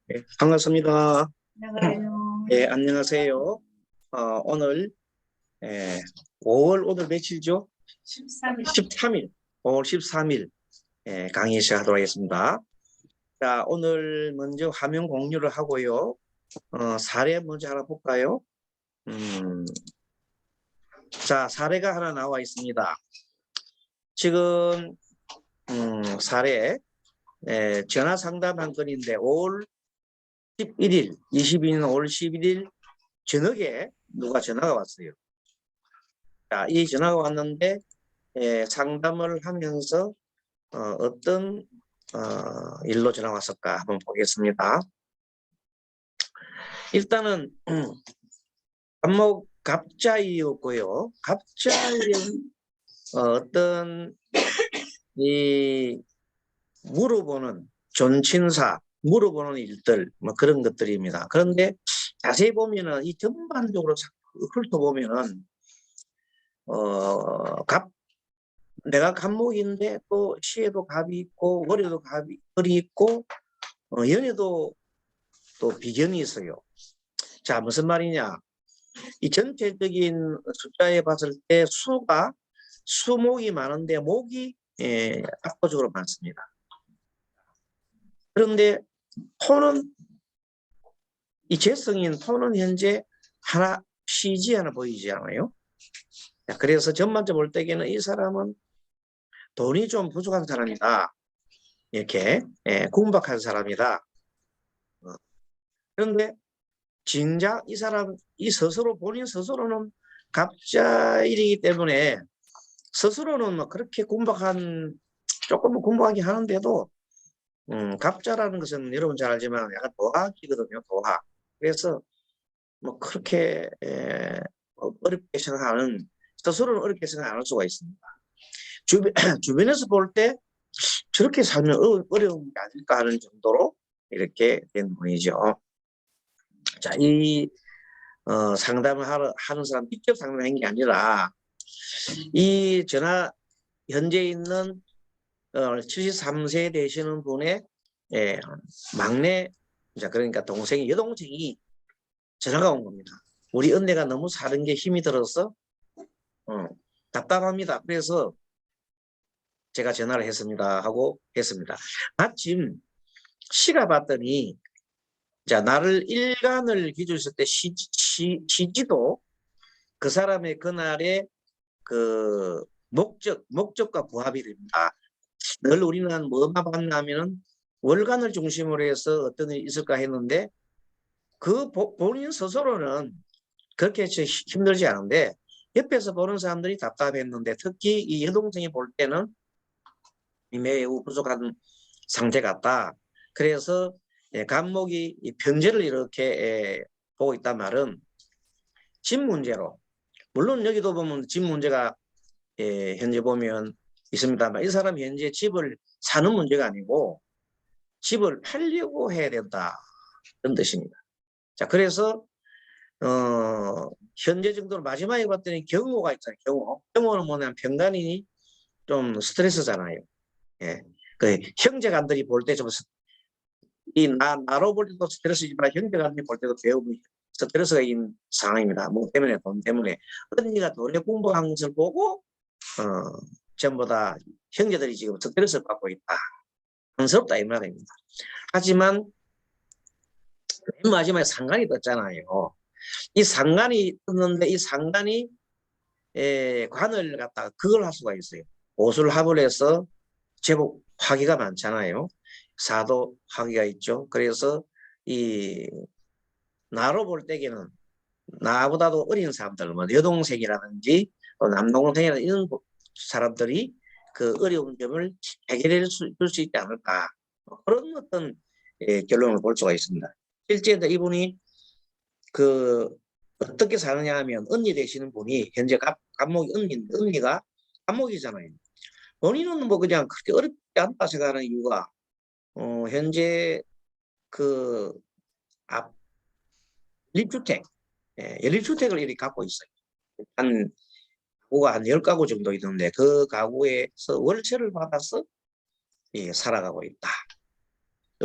네, 반갑습니다. 안녕하세요. 예, 안녕하세요. 오늘 5월 오늘 며칠죠? 13일. 13일, 5월 13일 강의 시작하도록 하겠습니다. 자, 오늘 먼저 화면 공유를 하고요. 사례 먼저 하나 볼까요? 자, 사례가 하나 나와 있습니다. 지금 사례 전화 상담 한 건인데 5월 11일, 22년 5월 11일 저녁에 누가 전화가 왔어요. 자, 이 전화가 왔는데 상담을 하면서 어떤 일로 전화 왔을까 한번 보겠습니다. 일단은 갑자이였고요. 갑자이는 어떤 이 물어보는 존친사, 물어보는 일들 뭐 그런 것들입니다. 그런데 자세히 보면은 이 전반적으로 훑어보면은 내가 갑목인데 또 시에도 갑이 있고 월에도 을이 있고 연에도 또 비견이 있어요. 자, 무슨 말이냐? 이 전체적인 숫자에 봤을 때 수목이 많은데 목이 압도적으로 많습니다. 그런데 토는 이 재성인 토는 현재 하나 쉬지 않아 보이지 않아요? 자, 그래서 전반적으로 볼 때에는 이 사람은 돈이 좀 부족한 사람이다. 이렇게 궁박한 사람이다. 그런데 진작 이 사람 본인 스스로는 갑자일이기 때문에 스스로는 뭐 그렇게 조금 궁박하게 하는데도 갑자라는 것은 여러분 잘 알지만 약간 도학이거든요. 도학. 그래서 뭐 그렇게 어렵게 생각하는 스스로는 어렵게 생각 안 할 수가 있습니다. 주변에서 볼 때 저렇게 살면 어려운 게 아닐까 하는 정도로 이렇게 된 분이죠. 자, 이 상담을 하는 사람 직접 상담한 게 아니라 이 현재 있는 73세 되시는 분의 막내, 그러니까 여동생이 전화가 온 겁니다. 우리 언니가 너무 사는 게 힘이 들어서 답답합니다. 그래서 제가 전화를 했습니다. 마침 시가 봤더니 자, 나를 일간을 기준으로 했을 때 시지도 그 사람의 그날의 그 목적과 부합이 됩니다. 늘 우리는 뭐만 봤냐면은 월간을 중심으로 해서 어떤 일이 있을까 했는데 본인 스스로는 그렇게 힘들지 않은데 옆에서 보는 사람들이 답답했는데 특히 이 여동생이 볼 때는 매우 부족한 상태 같다. 그래서 간목이 편제를 이렇게 보고 있단 말은 집 문제로, 물론 여기도 보면 집 문제가 현재 보면 있습니다만 이 사람 현재 집을 사는 문제가 아니고 집을 팔려고 해야 된다, 그런 뜻입니다. 자, 그래서 현재 정도로 마지막에 봤더니 경호가 있잖아요. 경호는 뭐냐면 평간이 좀 스트레스잖아요. 예. 그 형제간들이 볼 때 좀 나로 볼 때도 스트레스지만 형제간들이 볼 때도 배우 스트레스가 있는 상황입니다. 뭐 때문에, 돈 때문에. 언니가 돈에 공부한 것을 보고 전부 다 형제들이 지금 스트레스를 받고 있다. 안쓰럽다 이 말입니다. 하지만 맨 마지막에 상관이 떴잖아요. 이 상관이 떴는데 이 상관이 관을 갖다가 그걸 할 수가 있어요. 오술 합을 해서 제법 화기가 많잖아요. 사도 화기가 있죠. 그래서 이 나로 볼 때에는 나보다도 어린 사람들, 뭐 여동생이라든지 또 남동생이라든지 이런 사람들이 그 어려운 점을 해결해 줄 수 있지 않을까, 그런 어떤 결론을 볼 수가 있습니다. 실제 이분이 그 어떻게 사느냐 하면 언니 되시는 분이 현재 갑목이 언니인데 언니가 갑목이잖아요. 본인은 뭐 그냥 그렇게 어렵지 않다 생각하는 이유가 현재 그 앞 연립주택, 연립주택을 이렇게 갖고 있어요. 가구가 한 10가구 정도 있는데 그 가구에서 월세를 받아서 살아가고 있다.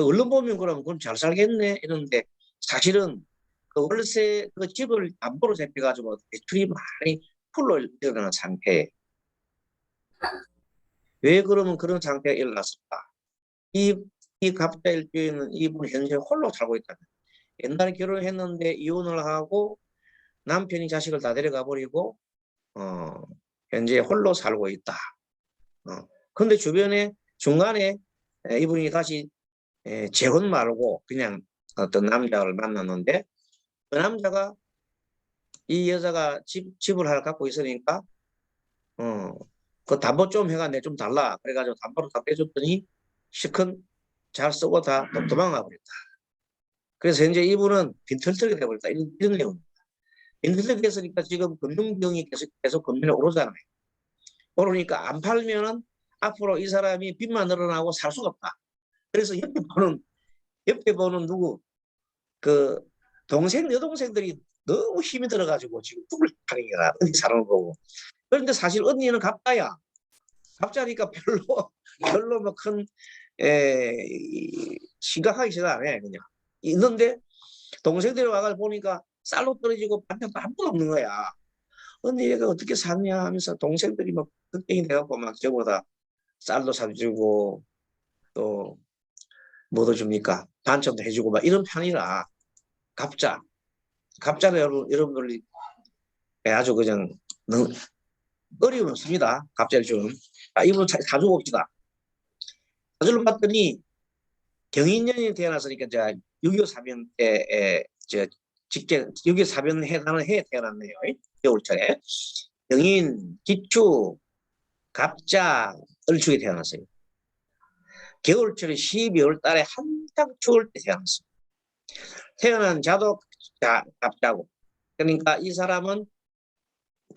얼른 보면 그럼 잘 살겠네 이러는데 사실은 그 월세 그 집을 담보로 잡혀가지고 대출이 많이 풀로 일어나는 상태에 왜 그러면 그런 상태가 일어났을까? 이 갑자 일주에는 이분이 현재 홀로 살고 있다. 옛날에 결혼했는데 이혼을 하고 남편이 자식을 다 데려가 버리고 현재 홀로 살고 있다. 근데 주변에 중간에 이분이 다시 재혼 말고 그냥 어떤 남자를 만났는데 그 남자가 이 여자가 집을 하나 갖고 있으니까 그 담보 좀 해가 내 좀 달라 그래가지고 담보를 다 빼줬더니 시큰 잘 쓰고 다 도망가 버렸다. 그래서 현재 이분은 빈털터리가 돼버렸다. 이런 내용. 빈털터리 됐으니까 지금 금융비용이 계속 금리가 오르잖아요. 오르니까 안 팔면은 앞으로 이 사람이 빚만 늘어나고 살 수가 없다. 그래서 옆에 보는 누구 그 여동생들이 너무 힘이 들어가지고 지금 죽을 판이야. 언니 사는 거고. 그런데 사실 언니는 갑자야. 갑자니까 별로 뭐 큰 심각하게 생각 안 해. 그냥 있는데 동생들이 와가 보니까 쌀로 떨어지고 반찬도 한 푼 없는 거야. 언니 얘가 어떻게 사냐 하면서 동생들이 막 걱정이 돼갖고 막 저보다 쌀도 사주고 또 뭐도 줍니까? 반찬도 해주고 막 이런 편이라 갑자는 여러분들이 아주 그냥 어려움이 없습니다. 갑자를 좀. 이분 사주고 봅시다. 사주를 봤더니 경인년이 태어났으니까 제가 6.25 사변 때에 직계 6.25 사변 해당하는 해에 태어났네요. 겨울철에. 경인, 기축, 갑자, 을축에 태어났어요. 겨울철에 12월 달에 한창 추울 때 태어났어요. 태어난 자도 갑자고. 그러니까 이 사람은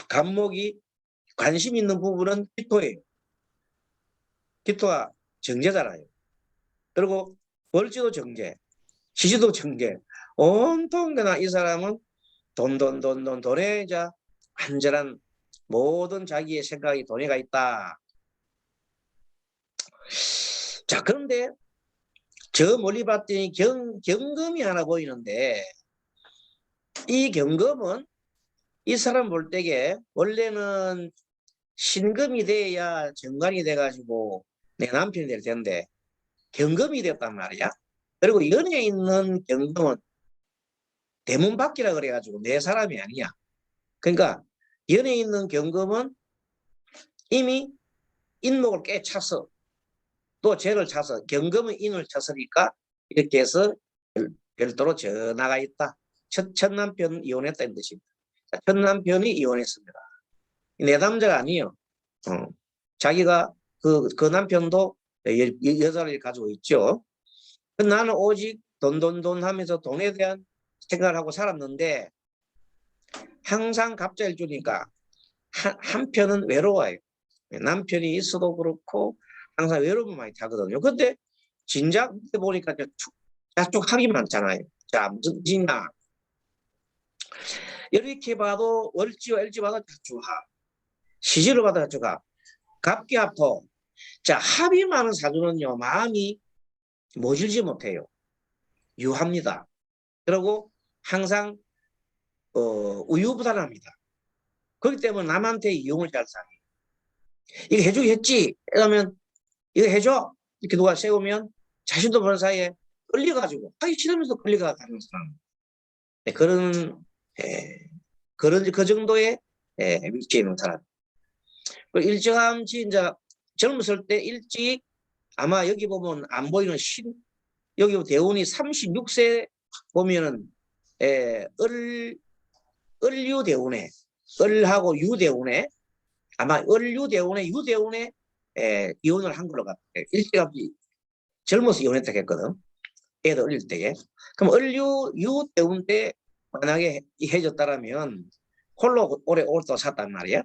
간목이 관심 있는 부분은 기토예요. 기토가 정제잖아요. 그리고 월지도 정제, 시지도 정제. 온통 그나 이 사람은 돈에 자 완전한 모든 자기의 생각이 돈에가 있다. 자, 그런데 저 멀리 봤더니 경금이 하나 보이는데 이 경금은 이 사람 볼 때에 원래는 신금이 돼야 정관이 돼가지고 내 남편이 될 텐데 경금이 됐단 말이야. 그리고 연에 있는 경금은 대문밖이라 그래가지고 내 사람이 아니야. 그러니까 연에 있는 경금은 이미 인목을 꽤 차서 또 죄를 차서 경금은 인을 찼으니까 이렇게 해서 별도로 전화가 있다. 첫 남편 이혼했다는 뜻입니다. 첫 남편이 이혼했습니다. 내 남자가 아니에요. 자기가 그 남편도 여자를 가지고 있죠. 나는 오직 돈 하면서 돈에 대한 생각을 하고 살았는데 항상 갑자일주니까 한편은 외로워요. 남편이 있어도 그렇고 항상 외로움을 많이 타거든요. 근데 진작 보니까 저쪽 합이 많잖아요. 자, 무슨 짓이냐. 이렇게 봐도 월지와 일지 봐도 자주합. 시지를 봐도 자주합. 갑기합토. 자, 합이 많은 사주는요. 마음이 모질지 못해요. 유합니다. 그리고 항상 우유부단합니다. 그렇기 때문에 남한테 이용을 잘 사요. 이거 해주기 했지? 그러면 이거 해줘? 이렇게 누가 세우면 자신도 모르는 사이에 끌려가지고 하기 싫으면서 끌려가는 사람. 네, 그 정도의 위치에 있는 사람. 일찌감치 이제 젊었을 때 일찍 아마 여기 보면 안 보이는 여기 대운이 36세 보면은 을유대운에 을하고 유대운에 아마 을유대운에 유대운에 이혼을 한 걸로 같아요. 일찌감치 젊어서 이혼했다 했거든. 애들 어릴 때에. 그럼 유대운 때 만약에 해줬다라면 홀로 오래 샀단 말이야.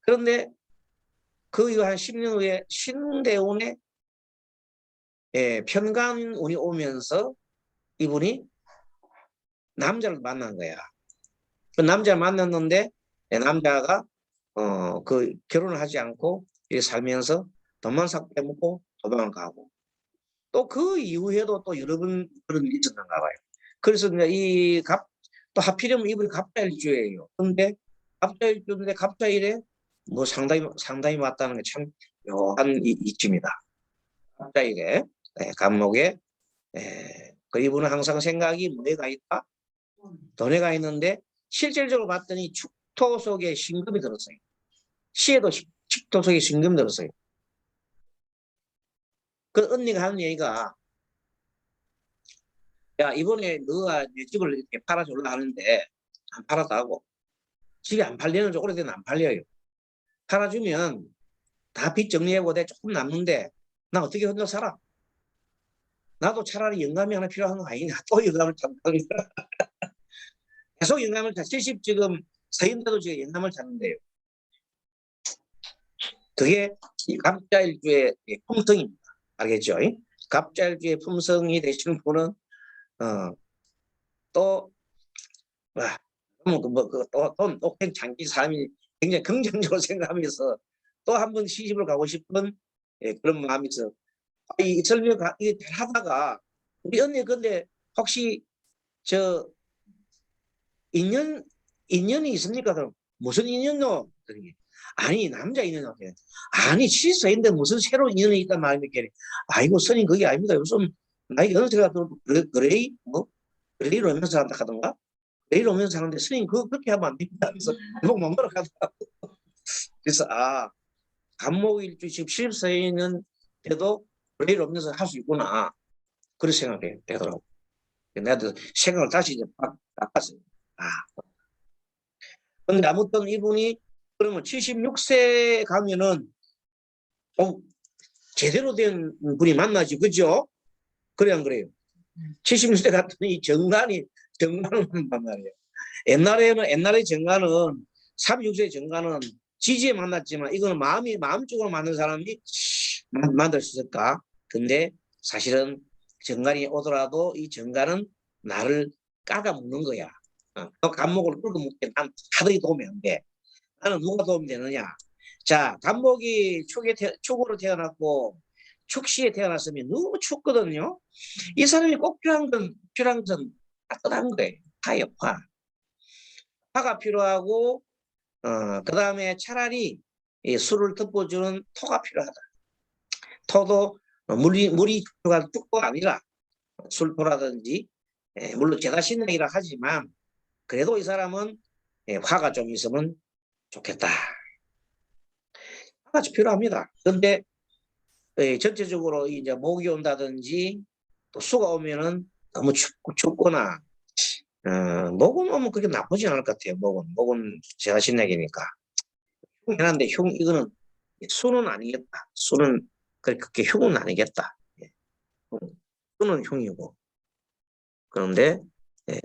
그런데 그 이후 한 10년 후에 신대운에 편관운이 오면서 이분이 남자를 만난 거야. 그 남자를 만났는데 남자가 그 결혼을 하지 않고 살면서 돈만 싹 빼먹고 도망을 가고 또 그 이후에도 또 여러 번 그런 일이 있었는가 봐요. 그래서 이제 또 하필이면 이분이 갑자일주예요. 근데 갑자일주인데 갑자일에 뭐 상당히 맞다는 게 참 묘한 이쯤이다. 갑자일에 간목에 그 이분은 항상 생각이 뭐가 있다? 돈에가 있는데 실질적으로 봤더니 축토 속에 신금이 들었어요. 시에도 축토 속에 신금이 들었어요. 그 언니가 하는 얘기가 야 이번에 너가 내 집을 이렇게 팔아줄라 하는데 안 팔았다고. 집이 안 팔리는 지 오래된 안 팔려요. 팔아주면 다 빚 정리하고 내 조금 남는데 나 어떻게 혼자 살아? 나도 차라리 영감이 하나 필요한 거 아니냐. 또 영감을 찾는다. 계속 영감을 찾 70 지금 서인데도 지금 영감을 찾는데요. 그게 이 갑자일주의 품성입니다. 알겠죠? 갑자일주의 품성이 되시는 분은 또 돈 옥행 장기 사람이 굉장히 긍정적으로 생각하면서 또 한 번 시집을 가고 싶은 그런 마음이 있어. 이 설명 하다가 우리 언니 근데 혹시 저 인연이 있습니까? 그럼 무슨 인연노? 아니 남자 인연이요. 아니 실사인데 무슨 새로운 인연이 있단 말입니까? 아이고 스님 그게 아닙니다. 요즘 나이가 어느 때가 그레이 뭐 그레이 로맨스 한다 하던가 그레이 로맨스 하는데 스님 그렇게 하면 안 됩니다. 그래서 못 넘어가더라고. 그래서 간목일주 지금 실사에는 때도 그레이 로맨스 할 수 있구나. 그렇게 생각이 되더라고. 내가 생각을 다시 이제 바꿨어요. 근데 아무튼 이분이 그러면 76세 가면은 제대로 된 분이 만나지, 그죠? 그래 안 그래요? 76세 갔더니 정관을 만나요. 옛날에 정관은 36세 정관은 지지에 만났지만 이거는 마음 쪽으로 만난 사람이 만날 수 있을까? 근데 사실은 정관이 오더라도 이 정관은 나를 깔아먹는 거야. 간목을 끌고 먹게 난 하더니 도움이 안 돼. 나는 누가 도움이 되느냐? 자, 간목이 축으로 태어났고 축시에 태어났으면 너무 춥거든요. 이 사람이 꼭 필요한 건 따뜻한 거예요. 파예요, 파. 파가 필요하고 그 다음에 차라리 이 술을 덮어주는 토가 필요하다. 토도 물이 필요한 축도가 아니라 술토라든지 물론 제다신앙이라 하지만 그래도 이 사람은 화가 좀 있으면 좋겠다. 화가 필요합니다. 그런데 전체적으로 이제 목이 온다든지 또 수가 오면은 너무 춥거나 목은 오면 그렇게 나쁘지 않을 것 같아요. 목은 제다신앙이니까. 흉해한데 이거는 수는 아니겠다. 수는 그렇게 흉은 아니겠다. 수는 흉이고. 그런데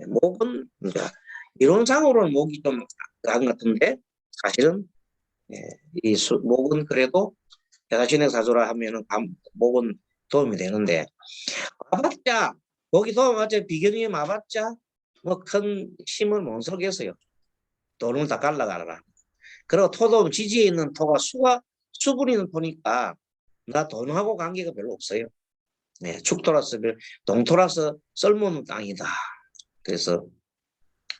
목은 이제 이론상으로는 목이 좀 나은 것 같은데 사실은 목은 그래도 대다신의 사조라 하면은 목은 도움이 되는데 마봤자 목이 도움하자 비경이 마봤자 뭐 큰 힘을 못 쓰겠어요. 돈을 다 갈라가라. 그리고 토도 지지에 있는 토가 수분이 있는 토니까 나 돈하고 관계가 별로 없어요. 축토라서 동토라서 쓸모없는 땅이다. 그래서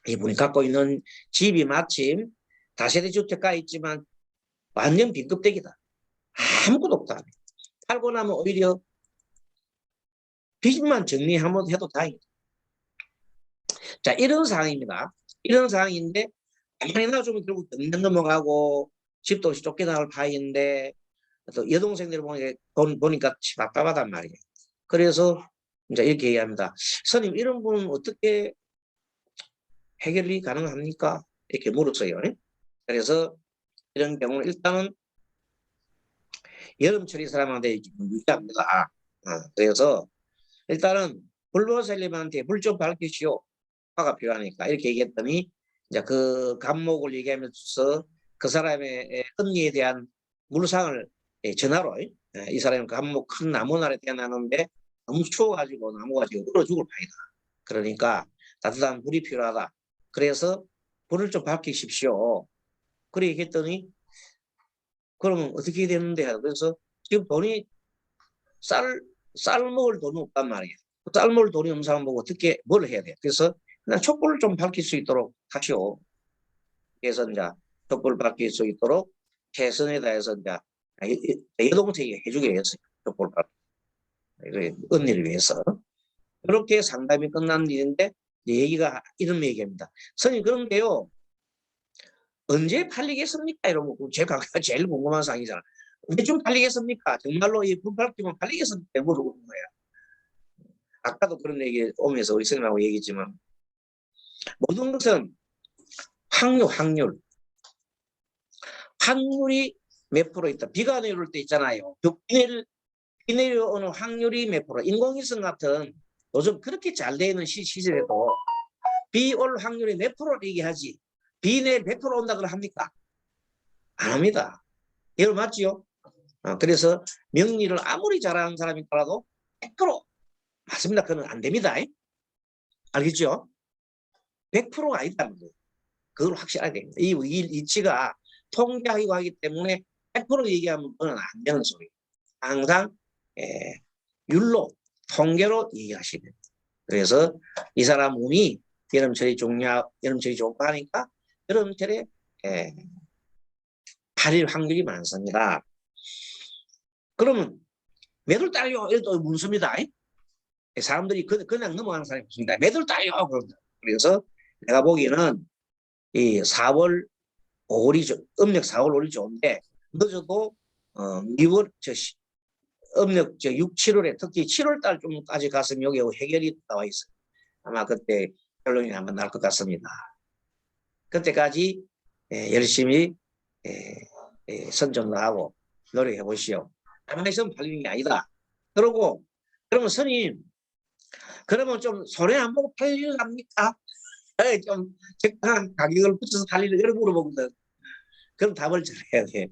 이분이 갖고 있는 집이 마침 다세대 주택가 있지만 완전 빈급대기다. 아무것도 없다. 팔고 나면 오히려 빚만 정리하면 해도 다행이다. 자, 이런 상황입니다. 이런 상황인데 가만히 놔주면 결국 경년 넘어가고 집도 없이 쫓겨나갈 파인데 또 여동생들 보니까 답답하단 말이에요. 그래서 이제 이렇게 얘기합니다. 스님 이런 분은 어떻게 해결이 가능합니까? 이렇게 물었어요. 그래서 이런 경우는 일단은 여름철이 사람한테 유리합니다. 그래서 일단은 불로셀님한테 물 좀 밝히시오. 화가 필요하니까 이렇게 얘기했더니 이제 그 간목을 얘기하면서 그 사람의 언니에 대한 물상을 전화로 이 사람은 간목 큰 나무 아래 태어나는데 너무 추워가지고 나무가 지금 얼어 죽을 판이다. 그러니까 따뜻한 물이 필요하다. 그래서 불을 좀 밝히십시오. 그래 얘기했더니 그러면 어떻게 되는데? 그래서 지금 돈이 쌀 쌀 먹을 돈이 없단 말이에요. 쌀 먹을 돈이 없는 사람 보고 어떻게 뭘 해야 돼요. 그래서 그냥 촛불을 좀 밝힐 수 있도록 하시오. 그래서 이제 촛불을 밝힐 수 있도록 최선에 다해서 이제 여동생이 해주기로 했어요. 촛불을 밝히기. 언니를 위해서. 그렇게 상담이 끝난 일인데 얘기가 이런 얘기입니다. 선생님 그런데요. 언제 팔리겠습니까? 이러면 제가 제일 궁금한 사항이잖아. 언제쯤 팔리겠습니까? 정말로 이 불팔기만 팔리겠습니까? 물어보는 거예요. 아까도 그런 얘기 오면서 우리 선생님하고 얘기했지만 모든 것은 확률이 몇 프로 있다. 비가 내릴 때 있잖아요. 비 내려오는 확률이 몇 프로. 인공위성 같은 요즘 그렇게 잘 되어 있는 시절에도 비 올 확률이 몇 프로를 얘기하지. 비 내일 100% 온다고 합니까? 안 합니다. 이걸 맞지요? 그래서 명리를 아무리 잘하는 사람이 있더라도 100% 맞습니다. 그건 안 됩니다. 알겠죠? 100%가 아니다는 거예요. 그걸 확실하게 됩니다. 이 이치가 통계하고 하기 때문에 100% 얘기하면 그건 안 되는 소리예요. 항상 율로, 통계로 얘기하시면 됩니다. 그래서 이 사람 운이 여름철이 좋고 하니까 여름철에 팔릴 확률이 많습니다. 그러면 매들 딸려 이래도 묻습니다. 사람들이 그냥 넘어가는 사람이 없습니다. 매들 딸려 그럽니다. 그래서 내가 보기에는 이 4월 5월이 음력 4월 5월이 좋은데 늦어도 2월 음력 6, 7월에 특히 7월 달 좀까지 갔으면 여기 해결이 나와 있어요. 아마 그때 결론이 한번 날 것 같습니다. 그때까지 열심히 선정도 하고 노력해 보시오. 가만히 있으면 팔리는 게 아니다. 그러면 스님, 그러면 좀 손해 안 보고 팔리랍니까? 좀 적당한 가격을 붙여서 팔리는 그런 물어보거든. 그럼 답을 잘해야 돼.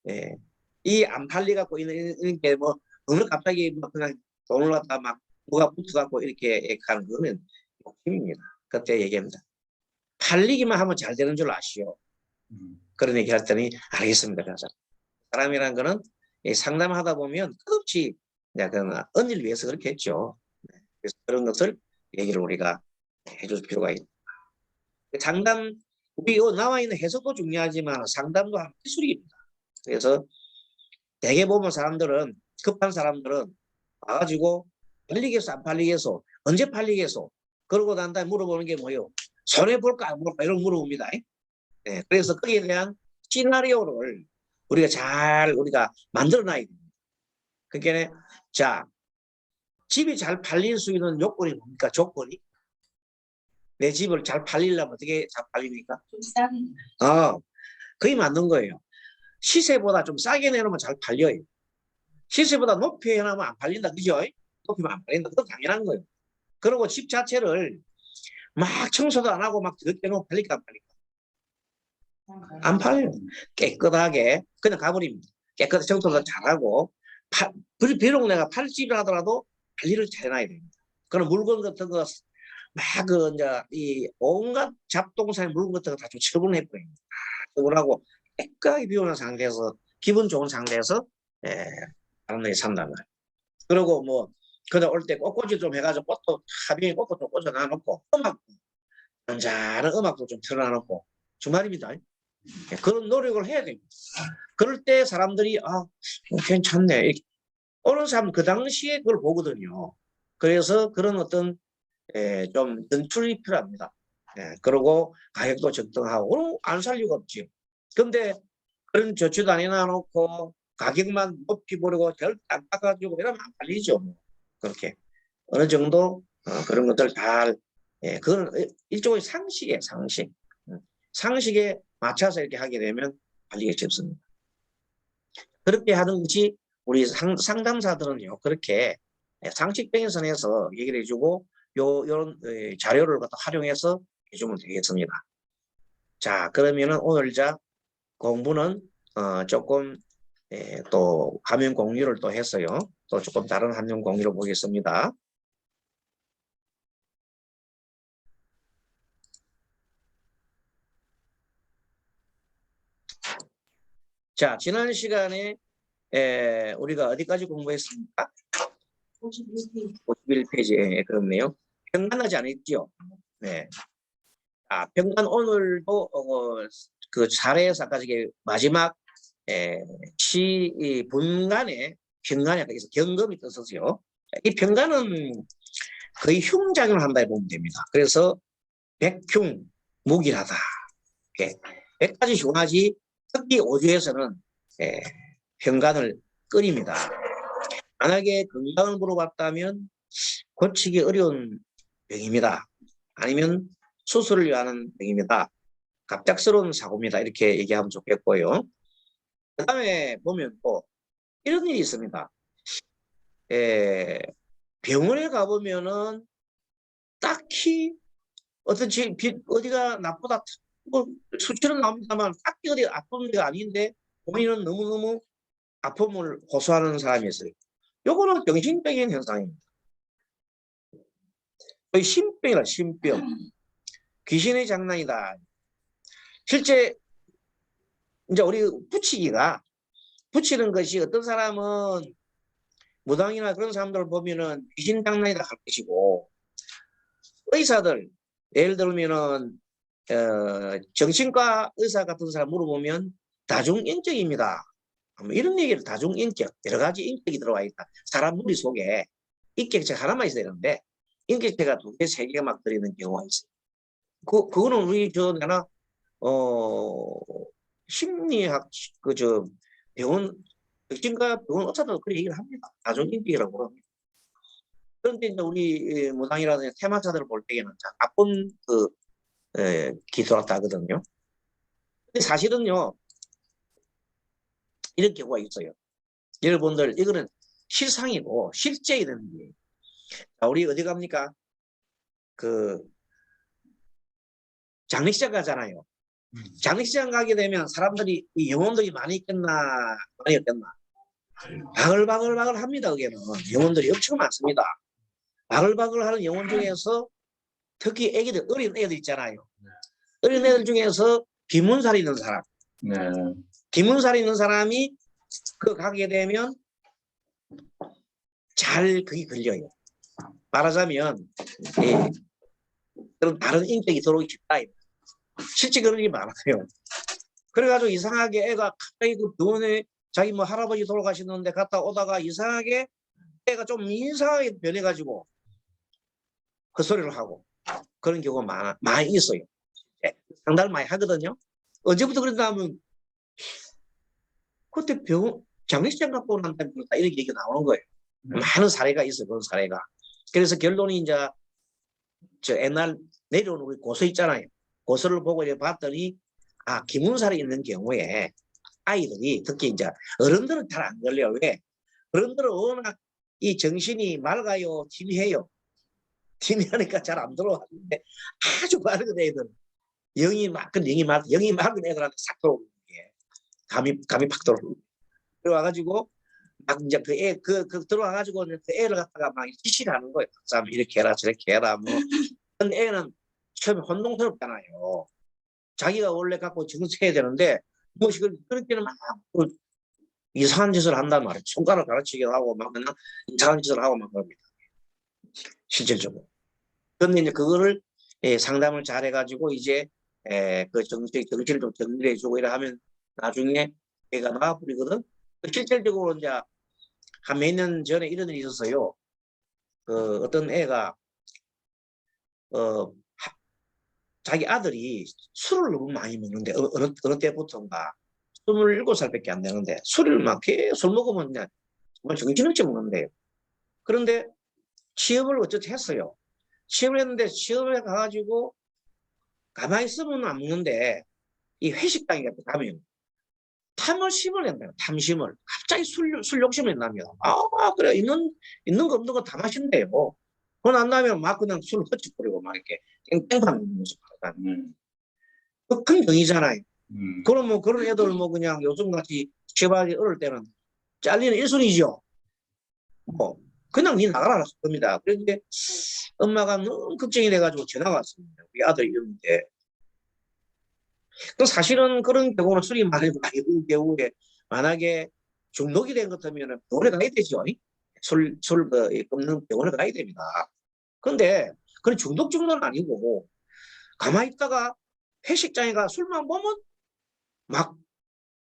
예. 이 안 팔리갖고 이런 게 뭐 어느 갑자기 뭐 그냥 돈을 갖다 막 누가 붙어갖고 이렇게 하는 거는 욕심입니다. 그때 얘기합니다. 팔리기만 하면 잘 되는 줄 아시오. 그런 얘기 했더니 알겠습니다. 그래서 사람이란 거는 상담하다 보면 끝없이 언니를 위해서 그렇게 했죠. 그래서 그런 것을 얘기를 우리가 해줄 필요가 있다. 상담, 우리 나와 있는 해석도 중요하지만 상담도 한 기술입니다. 그래서 대개 보면 사람들은, 급한 사람들은 와가지고 팔리겠어, 안 팔리겠어, 언제 팔리겠어, 그러고 난 다음에 물어보는 게 뭐예요? 손해볼까, 안 볼까, 이런 물어봅니다. 네, 그래서 거기에 대한 시나리오를 우리가 만들어 놔야 됩니다. 그러니까, 자, 집이 잘 팔릴 수 있는 요건이 뭡니까? 조건이? 내 집을 잘 팔리려면 어떻게 잘 팔립니까? 좀 싸게. 거의 맞는 거예요. 시세보다 좀 싸게 내놓으면 잘 팔려요. 시세보다 높이 해놓으면 안 팔린다. 그죠? 높이면 안 팔린다. 그건 당연한 거예요. 그리고 집 자체를 막 청소도 안 하고 막 더럽게 놓으면 팔릴까 안 팔릴까? 안 팔려요. 깨끗하게 그냥 가버립니다. 깨끗하게 청소도 잘하고 비록 내가 팔 집을 하더라도 관리를 잘해놔야 됩니다. 그런 물건 같은 거 막 이제 이 온갖 잡동사니 물건 같은 거 다 좀 처분해 버립니다. 처분하고 깨끗하게 비우는 상태에서 기분 좋은 상태에서 사람들이 산다는 거예요. 그리고 뭐 그다 올 때 꽃꽂이 좀 해가지고 꽃도 하비에 꽃도 좀 꽂아 놔놓고 잔잔한 음악도 좀 틀어놔놓고 주말입니다. 그런 노력을 해야 됩니다. 그럴 때 사람들이 괜찮네. 어느 사람 그 당시에 그걸 보거든요. 그래서 그런 어떤 좀 연출이 필요합니다. 그리고 가격도 적당하고 안 살 리가 없지요. 근데 그런 조치도 안 해놔놓고 가격만 높이 보려고 절대 안 깎아주고 이러면 안 팔리죠. 뭐. 그렇게 어느 정도 그런 것들 잘 그건 일종의 상식이에요. 상식. 상식에 맞춰서 이렇게 하게 되면 팔리기 쉽습니다. 그렇게 하는 것이 우리 상담사들은요. 그렇게 상식적인 선에서 얘기를 해주고 요런 자료를 갖다 활용해서 해주면 되겠습니다. 자, 그러면은 오늘 공부는 조금 또 화면 공유를 또 했어요. 또 조금 다른 화면 공유를 보겠습니다. 자, 지난 시간에 우리가 어디까지 공부했습니까? 51페이지. 51페이지에 그렇네요. 평간하지 않았죠. 네. 평간 오늘도 그 사례에서 아까 저기 마지막 시 분간에 평간에 여기서 경검이 떠서죠. 이 평간은 거의 흉작용을 한다 보면 됩니다. 그래서 백흉 무기하다. 100가지 흉하지 특히 오주에서는 평간을 끓입니다. 만약에 건강을 물어봤다면 고치기 어려운 병입니다. 아니면 수술을 위한 병입니다. 갑작스러운 사고입니다. 이렇게 얘기하면 좋겠고요. 그 다음에 보면 또 이런 일이 있습니다. 병원에 가보면은 딱히 어디가 나쁘다 뭐 수치는 나옵니다만 딱히 어디 아픈 데가 아닌데 본인은 너무너무 아픔을 호소하는 사람이 있어요. 요거는 정신적인 현상입니다. 거의 신병이라 신병. 귀신의 장난이다. 실제 이제 우리 붙이는 것이 어떤 사람은 무당이나 그런 사람들을 보면은 귀신 장난이다 할 것이고 의사들 예를 들면은 정신과 의사 같은 사람 물어보면 다중인격입니다. 뭐 이런 얘기를 다중인격 여러 가지 인격이 들어와 있다. 사람 머릿속에 인격체가 하나만 있어야 되는데 인격체가 2개, 3개가 막 들어있는 경우가 있어요. 그거는 우리 내가 심리학 병원 정신과 병원 의사도 그런 얘기를 합니다. 다중인격이라고 합니다. 그런데 이제 우리 무당이라든지 테마사들을 볼 때에는 나쁜 기도가 하거든요. 근데 사실은요 이런 경우가 있어요. 여러분들 이거는 실상이고 실제 이런 일이에요. 우리 어디 갑니까? 장례식장 가잖아요. 장례식장 가게 되면 사람들이 영혼들이 많이 있겠나 많이 없겠나 바글바글 합니다. 그게는 영혼들이 엄청 많습니다. 바글바글 하는 영혼 중에서 특히 애기들 어린 애들 있잖아요. 어린 애들 중에서 비문살이 있는 사람 비문살이 있는 사람이 가게 되면 잘 그게 걸려요. 말하자면 그런 다른 인격이 들어오기 쉽다. 실제 그런 일이 많아요. 그래가지고 이상하게 애가 갑자기 그 병원에 자기 뭐 할아버지 돌아가셨는데 갔다 오다가 이상하게 애가 좀 이상하게 변해가지고 헛소리를 하고 그런 경우가 많이 있어요. 상담을 많이 하거든요. 언제부터 그랬냐면 그때 장례식장 갖고 난다 이렇게 얘기가 나오는 거예요. 많은 사례가 있어요. 그런 사례가. 그래서 결론이 이제 옛날 내려오는 우리 고서 있잖아요. 고서를 보고 이제 봤더니 기문살이 있는 경우에 아이들이 특히 이제 어른들은 잘 안 걸려요. 왜? 어른들은 워낙 이 정신이 맑아요, 팀해요. 팀하니까 잘 안 들어왔는데 아주 빠르게 애들 영이 맑은 애들한테 싹 들어오는 게 감이 팍 들어오고 들어와가지고 막 이제 들어와가지고 그 애를 갖다가 막 지시하는 거예요. 이렇게 해라 저렇게 해라 뭐. 근데 애는 처음에 혼동스럽잖아요. 자기가 원래 갖고 정색해야 되는데 무엇이 그렇게는 막 이상한 짓을 한단 말이에요. 손가락 가르치기도 하고 막 그냥 이상한 짓을 하고 막 그럽니다. 실질적으로. 그런데 이제 그거를 상담을 잘 해가지고 이제 그 정신을 좀 정리해주고 이래 하면 나중에 애가 나와버리거든. 실질적으로 이제 한 몇 년 전에 이런 일이 있었어요. 어떤 애가 자기 아들이 술을 너무 많이 먹는데 어느 때부터인가 27살밖에 안 되는데 술을 막 계속 술 먹으면 그냥 정말 정신없이 먹는데요. 그런데 취업을 어쨌든 했어요. 취업을 했는데 취업에 가가지고 가만히 있으면 안 먹는데 이 회식당에 가면 탐심을 낸다요. 탐심을. 갑자기 술 욕심을 낸답니다. 그래 있는 거 없는 거 다 마신대요. 그건 안 나면 막 그냥 술을 헛짓거리고 막 이렇게 땡땡하는 모습. 큰 병이잖아요. 그럼 뭐 그런 애들 뭐 그냥 요즘같이 취업하기 어려울 때는 잘리는 1순위죠. 뭐 그냥 니 나가라 겁니다. 그런데 엄마가 너무 걱정이 돼가지고 전화가 왔습니다. 우리 아들 이러는데 사실은 그런 경우는 술이 많이 경우에 만약에 중독이 된 것 같으면 병원에 가야 되죠. 끊는 병원에 가야 됩니다. 그런데 그건 중독 정도는 아니고 가만히 있다가 회식장에 가 술만 보면 막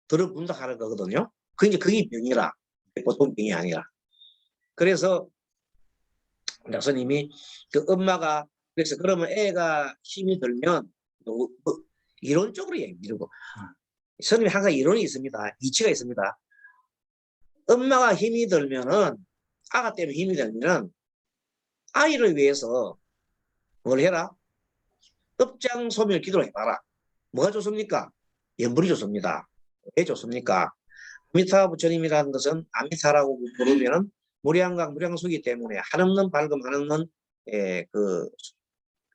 들어분다 하는 거거든요. 그게 병이라. 보통 병이 아니라. 그래서 교수님이 그 엄마가 그래서 그러면 애가 힘이 들면 이론적으로 얘기하고 선생님이 항상 이론이 있습니다. 이치가 있습니다. 엄마가 힘이 들면은 아가 때문에 힘이 들면은 아이를 위해서 뭘 해라? 업장소멸 기도를 해봐라. 뭐가 좋습니까? 염불이 좋습니다. 왜 좋습니까? 아미타 부처님이라는 것은 아미타라고 부르면 무량각 무량수기 때문에 한없는 밝음 한없는 그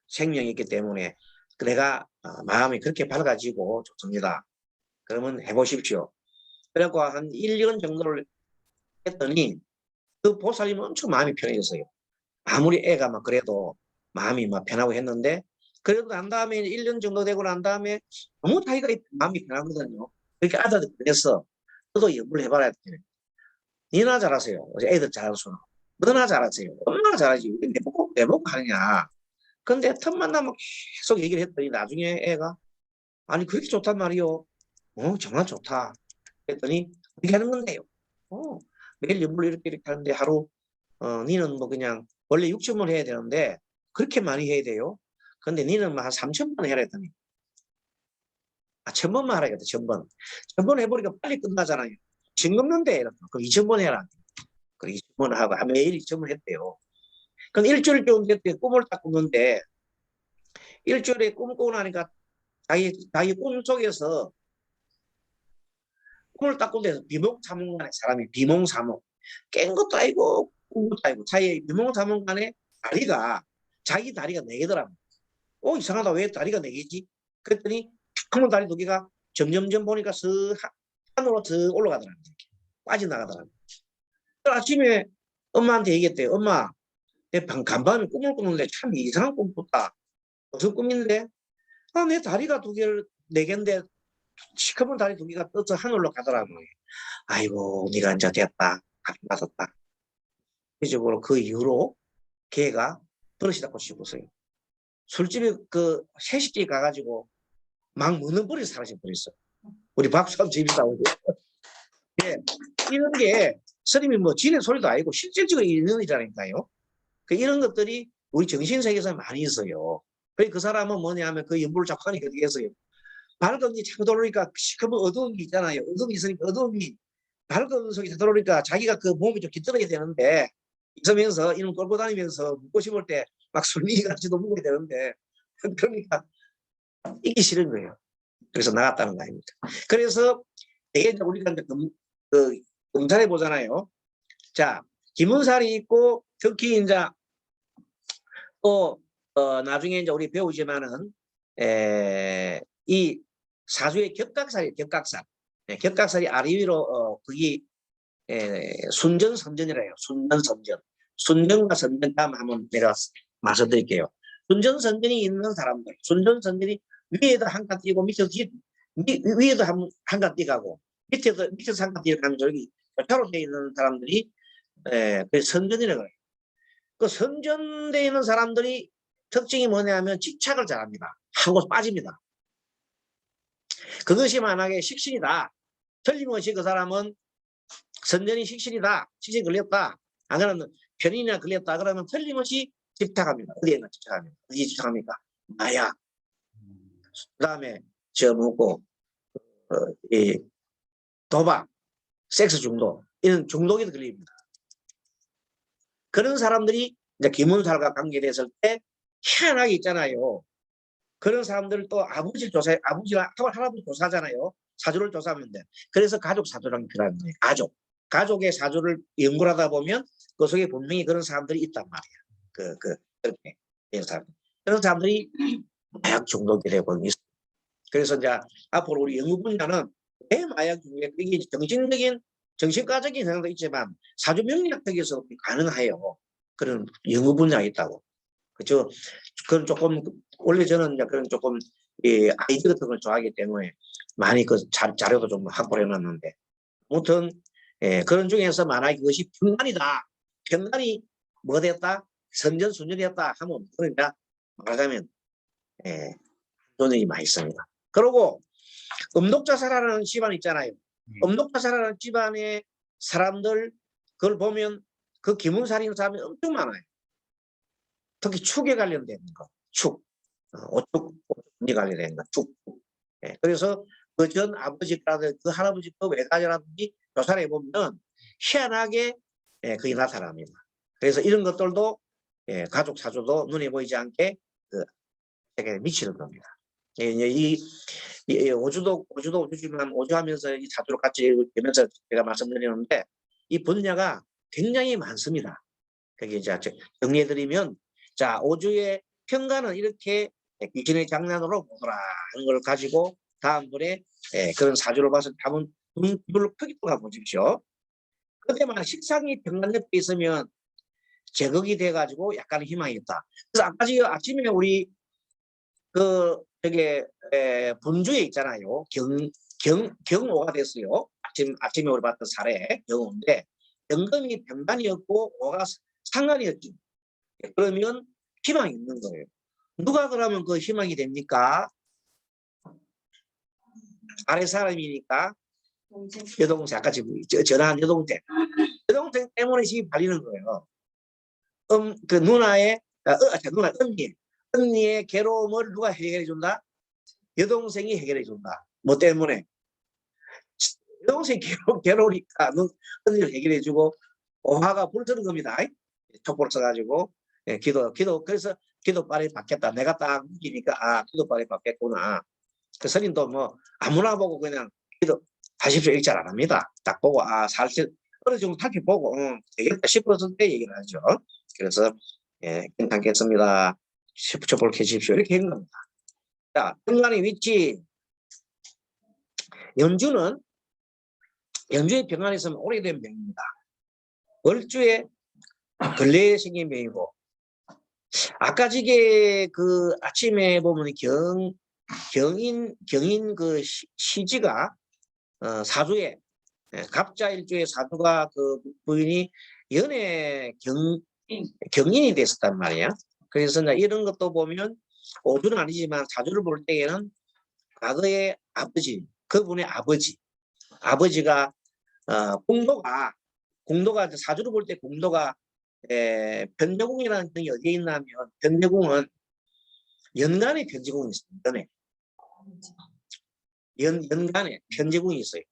생명이 있기 때문에 내가 마음이 그렇게 밝아지고 좋습니다. 그러면 해보십시오. 그래갖고 한 1년 정도를 했더니 그 보살님은 엄청 마음이 편해졌어요. 아무리 애가 막 그래도 마음이 막 편하고 했는데 그래도 난 다음에 1년 정도 되고 난 다음에 너무 자기가 마음이 편하거든요. 그렇게 아들도 그랬어. 너도 연구를 해봐라 했더니 니나 잘하세요. 애들 잘하소나. 너나 잘하세요. 얼마나 잘하지. 왜 내보고 하느냐. 근데 틈만 나면 계속 얘기를 했더니 나중에 애가 아니 그렇게 좋단 말이요. 정말 좋다. 했더니 어떻게 하는 건데요. 매일 연구를 이렇게 하는데 하루 니는 뭐 그냥 원래 6천번 해야 되는데 그렇게 많이 해야 돼요. 근데 니는 뭐 한 3,000번 해라 했더니 1,000번만 하라겠다. 1,000번. 1,000번 해보니까 빨리 끝나잖아요. 징겁는데 그럼 2,000번 해라. 그 2,000번 하고 매일 2,000번 했대요. 그럼 일주일 정도 됐대 꿈을 딱 꾸는데 일주일에 꿈을 꾸고 나니까 자기 꿈 속에서 꿈을 딱 꾸는데 비몽사몽간에 사람이 비몽사몽 깬 것도 아니고 꾼 것도 아니고 사이에 비몽사몽간에 자기 다리가 4개더라고. 이상하다. 왜 다리가 4개지? 그랬더니 한번 다리 2개가 점점점 보니까 하늘로 더 올라가더라고요. 빠져나가더라고요. 아침에 엄마한테 얘기했대요. 엄마, 내 간밤에 꿈을 꾸는데 참 이상한 꿈 꿨다. 무슨 꿈인데? 내 다리가 4개인데 시커먼 다리 2개가 떠서 하늘로 가더라고요. 아이고, 네가 이제 됐다. 합이 맞았다. 그적으로 그 이후로 걔가 버릇이라고 싶었어요. 술집에 회식집에 가가지고 막 먹는 버릇이 사라져버렸어. 우리 박수함 재밌다고. 예, 이런 게 스님이 뭐 지네 소리도 아니고 실질적으로 있는 일이라니까요. 이런 것들이 우리 정신세계에서 많이 있어요. 그 사람은 뭐냐 하면 그 연불을 자꾸 하니까 어떻게 했어요. 밝음이 자꾸 들어오니까 시커먼 어두운 게 있잖아요. 어두움이 있으니까 어두움이 밝은 속에 들어오니까 자기가 그 몸이 좀 깃들어야 되는데 있으면서 이놈 끌고 다니면서 묻고 싶을 때 막 술리같이도 묻게 되는데 그러니까 이기 싫은 거예요. 그래서 나갔다는 거 아닙니까. 그래서 이게 우리가 이제 검사해 보잖아요. 자, 김은살이 있고 특히 이제 또 나중에 이제 우리 배우지만은 이 사주의 격각살이 격각살. 격각살이 아래 위로 그게 순전선전이라요. 순전선전. 순전과 선전 다음 한번 내가 말씀드릴게요. 순전선전이 있는 사람들, 순전선전이 위에도 한 칸 띄고 밑에도 위에도 한 칸 띄가고 밑에서 한 칸 띄가면 저기 교차로 되어 있는 사람들이 그 선전이라고 해요. 그 선전되어 있는 사람들이 특징이 뭐냐면 집착을 잘합니다. 하고 빠집니다. 그것이 만약에 식신이다. 틀림없이 그 사람은 선전이 식신이다. 식신이 걸렸다. 안 그러면 편인이나 걸렸다. 그러면 틀림없이 집착합니다. 어디에나 집착합니다. 어디에 집착합니까? 마약. 그 다음에 먹고 이 도박, 섹스 중독 이런 중독에 걸립니다. 그런 사람들이 이제 김은살과 관계됐을 때 희한하게 있잖아요. 그런 사람들 또 아버지를 조사해, 아버지와 할아버지 조사하잖아요. 사주를 조사하면 돼. 그래서 가족 사주라는 게 필요한 거예요. 가족의 사주를 연구를 하다 보면 그 속에 분명히 그런 사람들이 있단 말이야. 그렇게 그런 사람들이 마약 중독이 되고 있어요. 그래서 이제 앞으로 우리 연구 분야는 왜 마약 중독, 이게 정신과적인 현상도 있지만 사주 명리학적에서 가능해요. 그런 연구 분야가 있다고. 그렇죠. 그건 조금 원래 저는 그런 조금 아이디 같은 걸 좋아하기 때문에 많이 그 자료도 좀 확보해 놨는데 아무튼 그런 중에서 만약에 그것이 불만이다. 평간이 뭐 됐다? 선전순전이었다 하면 그러니까 말하자면 돈이 많이 씁니다. 그리고 음독자사라는 집안 있잖아요. 음독자사라는 집안의 사람들 그걸 보면 그 기문살인 사람이 엄청 많아요. 특히 축에 관련된 거, 축, 오축이 관련된 거, 축. 그래서 그 전 아버지라든지 그 할아버지 그 외가족라든지 조사를 해보면 희한하게 그게 나타납니다. 그래서 이런 것들도 가족 사주도 눈에 보이지 않게 그 세계에 미치는 겁니다. 이 오주도 오주지만 오주하면서 이 사주를 같이 보면서 제가 말씀드리는데 이 분야가 굉장히 많습니다. 그게 이제 정리해드리면 자 오주의 평가는 이렇게 귀신의 장난으로 보더라 하는 걸 가지고 다음번에 그런 사주를 봐서 한번 눈을 크게 떠가 보십시오. 그때만 식상이 병난 옆에 있으면 제거기 돼가지고 약간 희망이 있다. 그래서 아까 지금 아침에 우리 그 저게 분주에 있잖아요. 경오가 됐어요. 아침에 우리 봤던 사례 경오인데 경금이 병간이었고 오가 상간이었죠. 그러면 희망이 있는 거예요. 누가 그러면 그 희망이 됩니까? 아래 사람이니까 여동생 아까 지금 전화한 여동생 때문에 지금 발리는 거예요. 그 누나의 누나 언니의 괴로움을 누가 해결해 준다? 여동생이 해결해 준다. 뭐 때문에? 여동생이 괴로우니까 언니를 해결해 주고 오화가 불서는 겁니다. 촛불 써가지고 그래서 기도빨이 받겠다. 내가 딱 느끼니까 기도빨이 받겠구나. 그 스님도 뭐 아무나 보고 그냥 기도 하십시오 이렇게 잘 안 합니다. 딱 보고 사실 어느 정도 탈피 보고 되겠다 싶었을 때 얘기를 하죠. 그래서 괜찮겠습니다. 촛불 켜십시오 이렇게 하는 겁니다. 자, 병간의 위치 연주의 병간에 있으면 오래된 병입니다. 월주에 근래에 생긴 병이고 아까 지게 그 아침에 보면 경인 그 시지가 사주에 갑자일주의 사주가 그 부인이 연애 경인이 됐었단 말이야. 그래서 이런 것도 보면 오주는 아니지만 사주를 볼 때에는 과거의 아버지, 그분의 아버지가 공도가 사주를 볼 때 공도가 변제궁이라는 게 어디에 있냐면 변제궁은 연간에 변제궁이 있습니다. 연간에 변제궁이 있어요.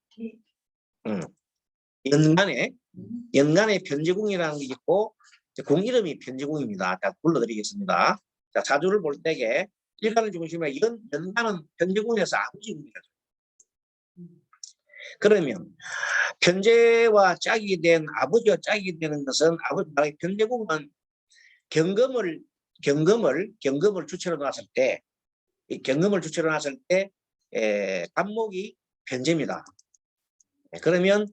연간에 변제궁이라는 게 있고 궁 이름이 변제궁입니다. 자, 불러드리겠습니다. 자, 사주를 볼 때에 일간을 중심에 연간은 변제궁에서 아버지 궁이라죠. 그러면 편제와 짝이 된 아버지와 짝이 되는 것은 아버지 변제궁은 경금을 주체로 놨을 때 간목이 편제입니다. 그러면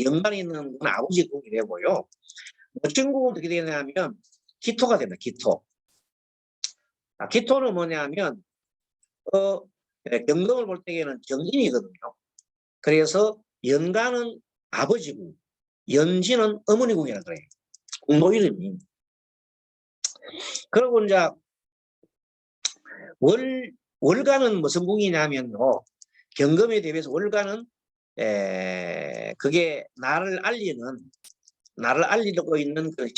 연관이 있는 건 아버지 궁이 되고요. 친구는 어떻게 되냐면 기토가 됩니다. 기토는 뭐냐면 경금을 볼 때에는 정인이거든요. 그래서 연간은 아버지궁, 연지는 어머니궁이라고 그래요. 궁도 이름이. 그리고 이제 월간은 무슨 궁이냐면요. 경금에 대비해서 월간은 그게 나를 알리고 있는 그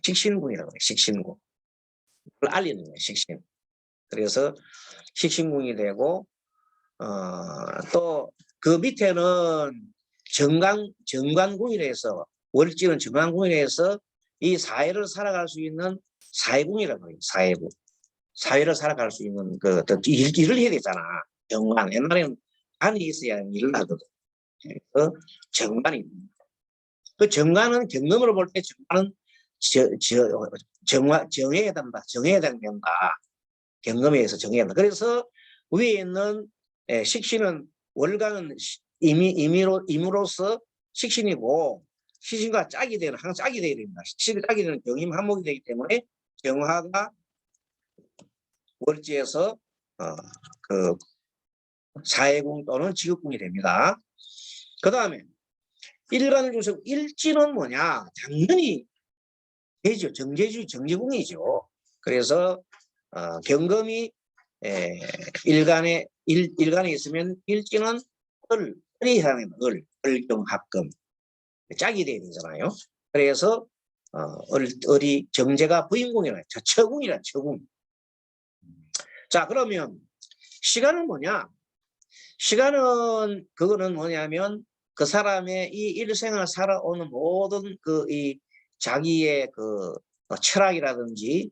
식신궁이라고 해요. 식신궁. 그걸 알리는 거예요. 식신. 그래서 식신궁이 되고 또 그 밑에는 정관궁이라서 월지는 정관궁이라서 이 사회를 살아갈 수 있는 사회궁이라고 해요. 사회궁. 사회를 살아갈 수 있는 일을 해야 되잖아. 정관. 옛날에는 관이 있어야 일을 하거든. 그래서 정관이. 그 정관은 경금으로 볼 때 정관은 정해야 된다. 경금에 의해서 정해야 된다. 그래서 위에 있는 식신은 월간은 임으로서 식신이고 식신과 짝이 되는 항상 짝이 되어야 됩니다. 식신과 짝이 되는 경임 한목이 되기 때문에 정화가 월지에서 그 사회궁 또는 지극궁이 됩니다. 그 다음에 일간을 주서 일지는 뭐냐? 당연히 되죠. 정제궁이죠. 그래서 경금이 일간에 있으면 일지는 을이 하는 을경합금 짝이 되야 되잖아요. 그래서 을이 정제가 부인궁이라 처궁이라 처궁. 자, 그러면 시간은 뭐냐? 시간은 그거는 뭐냐면 그 사람의 이 일생을 살아오는 모든 이 자기의 철학이라든지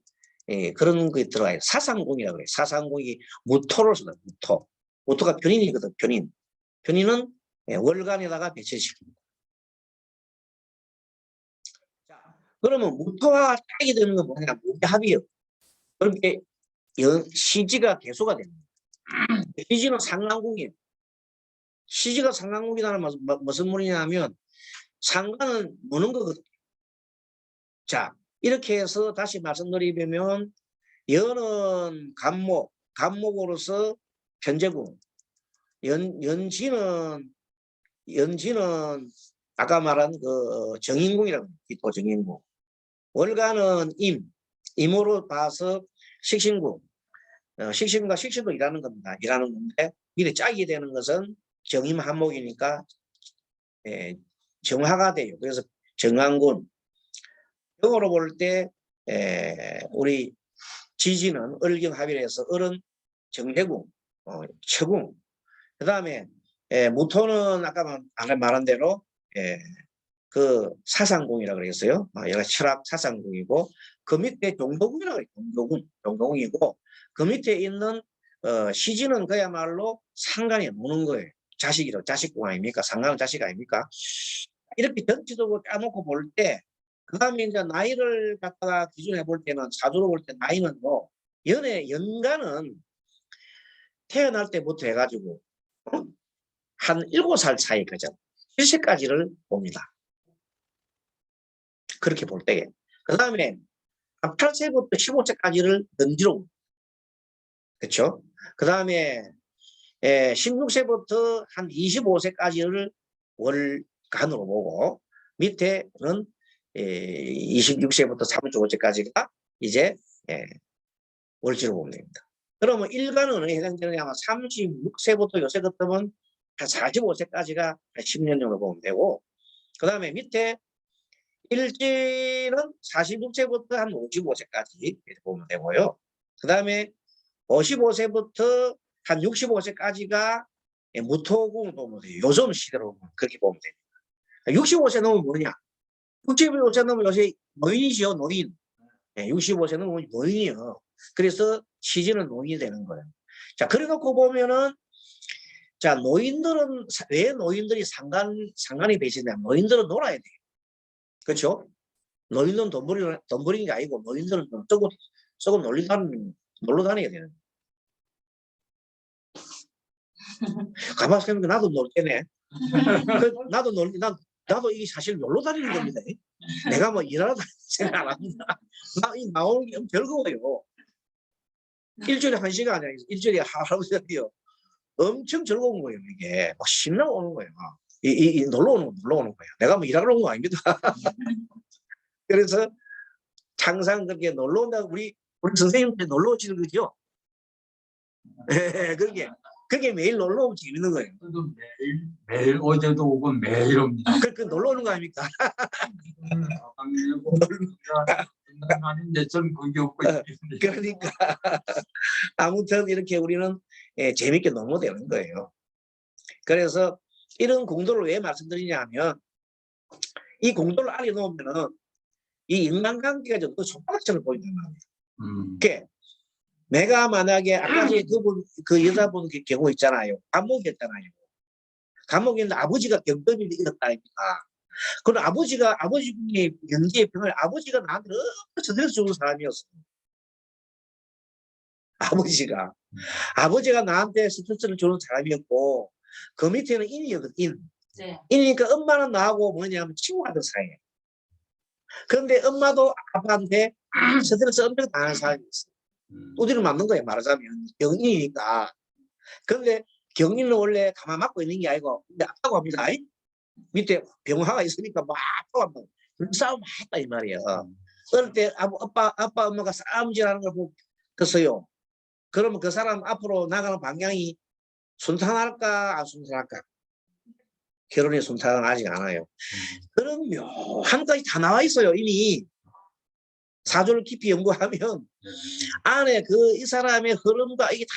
그런 게 들어가요. 사상궁이라고 그래요. 사상궁이 무토를 써요. 무토가 편인이거든. 편인은 월간에다가 배치시킵니다. 자, 그러면 무토와 짝이 되는 건 뭐냐? 무게합이에요. 그렇게 시지가 개수가 됩니다. 시지는 상관궁이에요. 시지가 상관궁이라는 무슨 말이냐면 상관은 무는 거거든요. 자, 이렇게 해서 다시 말씀드리면 연은 간목으로서 편제궁, 연지는 아까 말한 그 정인궁이라고 기토 정인궁, 월간은 임으로 봐서 식신궁, 식신과 식신도 일하는 겁니다. 일하는 건데 이게 짝이 되는 것은 정임 한목이니까 정화가 돼요. 그래서 정한군. 영어로 볼 때 우리 지지는 을경합일해서 을은 정제궁, 처궁. 그 다음에 무토는 아까 말한 대로 그 사상궁이라고 그랬어요. 얘가 철학 사상궁이고 그 밑에 종도궁이라고 해요. 종도궁이고 그 밑에 있는 시지는 그야말로 상간에 노는 거예요. 자식궁 아닙니까? 상간은 자식 아닙니까? 이렇게 전체적으로 까놓고 볼 때, 그 다음에 이제 나이를 갖다가 기준해 볼 때는, 사주로 볼 때 나이는 뭐, 연간은 태어날 때부터 해가지고, 한 7살 차이까지, 7세까지를 봅니다. 그렇게 볼 때. 그 다음에, 한 8세부터 15세까지를 넌지로. 그렇죠? 그 다음에, 16세부터 한 25세까지를 월간으로 보고, 밑에는 26세부터 35세까지가 이제 월지로 보면 됩니다. 그러면 일간은 해당되느냐? 36세부터 요새 같으면 한 45세까지가 10년 정도 보면 되고, 그 다음에 밑에 일지는 46세부터 한 55세까지 보면 되고요. 그 다음에 55세부터 한 65세까지가 무토궁 보면 돼요. 요즘 시대로 그렇게 보면 됩니다. 65세 넘으면 뭐냐? 65세 넘으면 요새 노인이죠, 노인. 65세 넘으면 노인이요. 그래서 시지는 노인이 되는 거예요. 자, 그래 놓고 보면은, 자, 노인들은, 왜 노인들이 상관이 배신되냐? 노인들은 놀아야 돼요. 그렇죠? 노인들은 돈 버리는 게 아니고, 노인들은 조금 놀러 다녀야 되는 거예요. 가만 생각해보니까 나도 놀 때네. 나도 이게 사실 놀러 다니는 겁니다. 내가 뭐 일하러 다니는 생각 안 합니다. 나오는 게 즐거워요. 일주일에 1시간 아니야. 일주일에 하루씩이요. 엄청 즐거운 거예요. 이게 막 신나고 오는 거예요. 놀러 오는 거예요. 내가 뭐 일하러 온 거 아닙니다. 그래서 항상 그렇게 놀러 온다고 우리 선생님한테 놀러 오시는 거죠. 그게 매일 놀러 오면 재밌는 거예요. 매일 어제도 오고 매일 옵니다. 그 놀러 오는 거 아닙니까? 그러니까 아무튼 이렇게 우리는 재밌게 놀면 되는 거예요. 그래서 이런 공도를 왜 말씀드리냐면 이 공도를 알려놓으면은 이 인간관계가 좀 더 손바닥처럼 보인단 말이에요. 그러니까 내가 만약에 아까 그 여자분 경우 있잖아요. 감옥이었잖아요. 감옥인데 아버지가 경금이 이겼다 아닙니까? 그럼 아버지의 연기의 병을 아버지가 나한테 저대로 죽은 사람이었어요. 아버지가 나한테 스트레스를 주는 사람이었고 그 밑에는 인이었거든. 네. 인이니까 엄마는 나하고 뭐냐면 친구하던 사이에. 그런데 엄마도 아빠한테 스트레스 엄청 당하는 사람이었어요. 두드려 맞는 거예요. 말하자면 경인이니까. 그런데 경인은 원래 가만 맞고 있는 게 아니고 근데 아빠고 합니다. 밑에 병화가 있으니까 막 싸움 했다 이 말이야. 어릴 때 아빠 엄마가 싸움질하는 걸 보겠어요. 그러면 그 사람 앞으로 나가는 방향이 순탄할까 안 순탄할까? 결혼이 순탄하지 않아요. 그런 묘한 것이 다 나와 있어요. 이미 사주를 깊이 연구하면 안에 이 사람의 흐름과 이게 다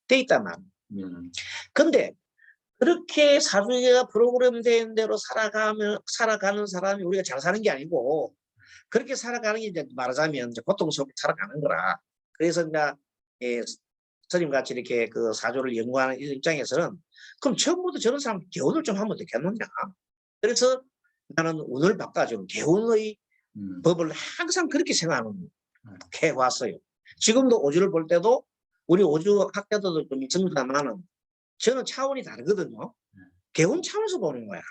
돼 있단 말이에요. 근데 그렇게 사주가 프로그램된 대로 살아가는 사람이 우리가 잘 사는 게 아니고 그렇게 살아가는 게 이제 말하자면 이제 고통스럽게 살아가는 거라. 그래서 이제 스님같이 이렇게 그 사주를 연구하는 입장에서는 그럼 처음부터 저런 사람 개운을 좀 하면 되겠느냐. 그래서 나는 운을 바꿔주는 개운의 법을 항상 그렇게 생각하는 해왔어요. 지금도 오주를 볼 때도 우리 오주 학자들도 좀 있습니다만은 저는 차원이 다르거든요. 개운 차원에서 보는 거야.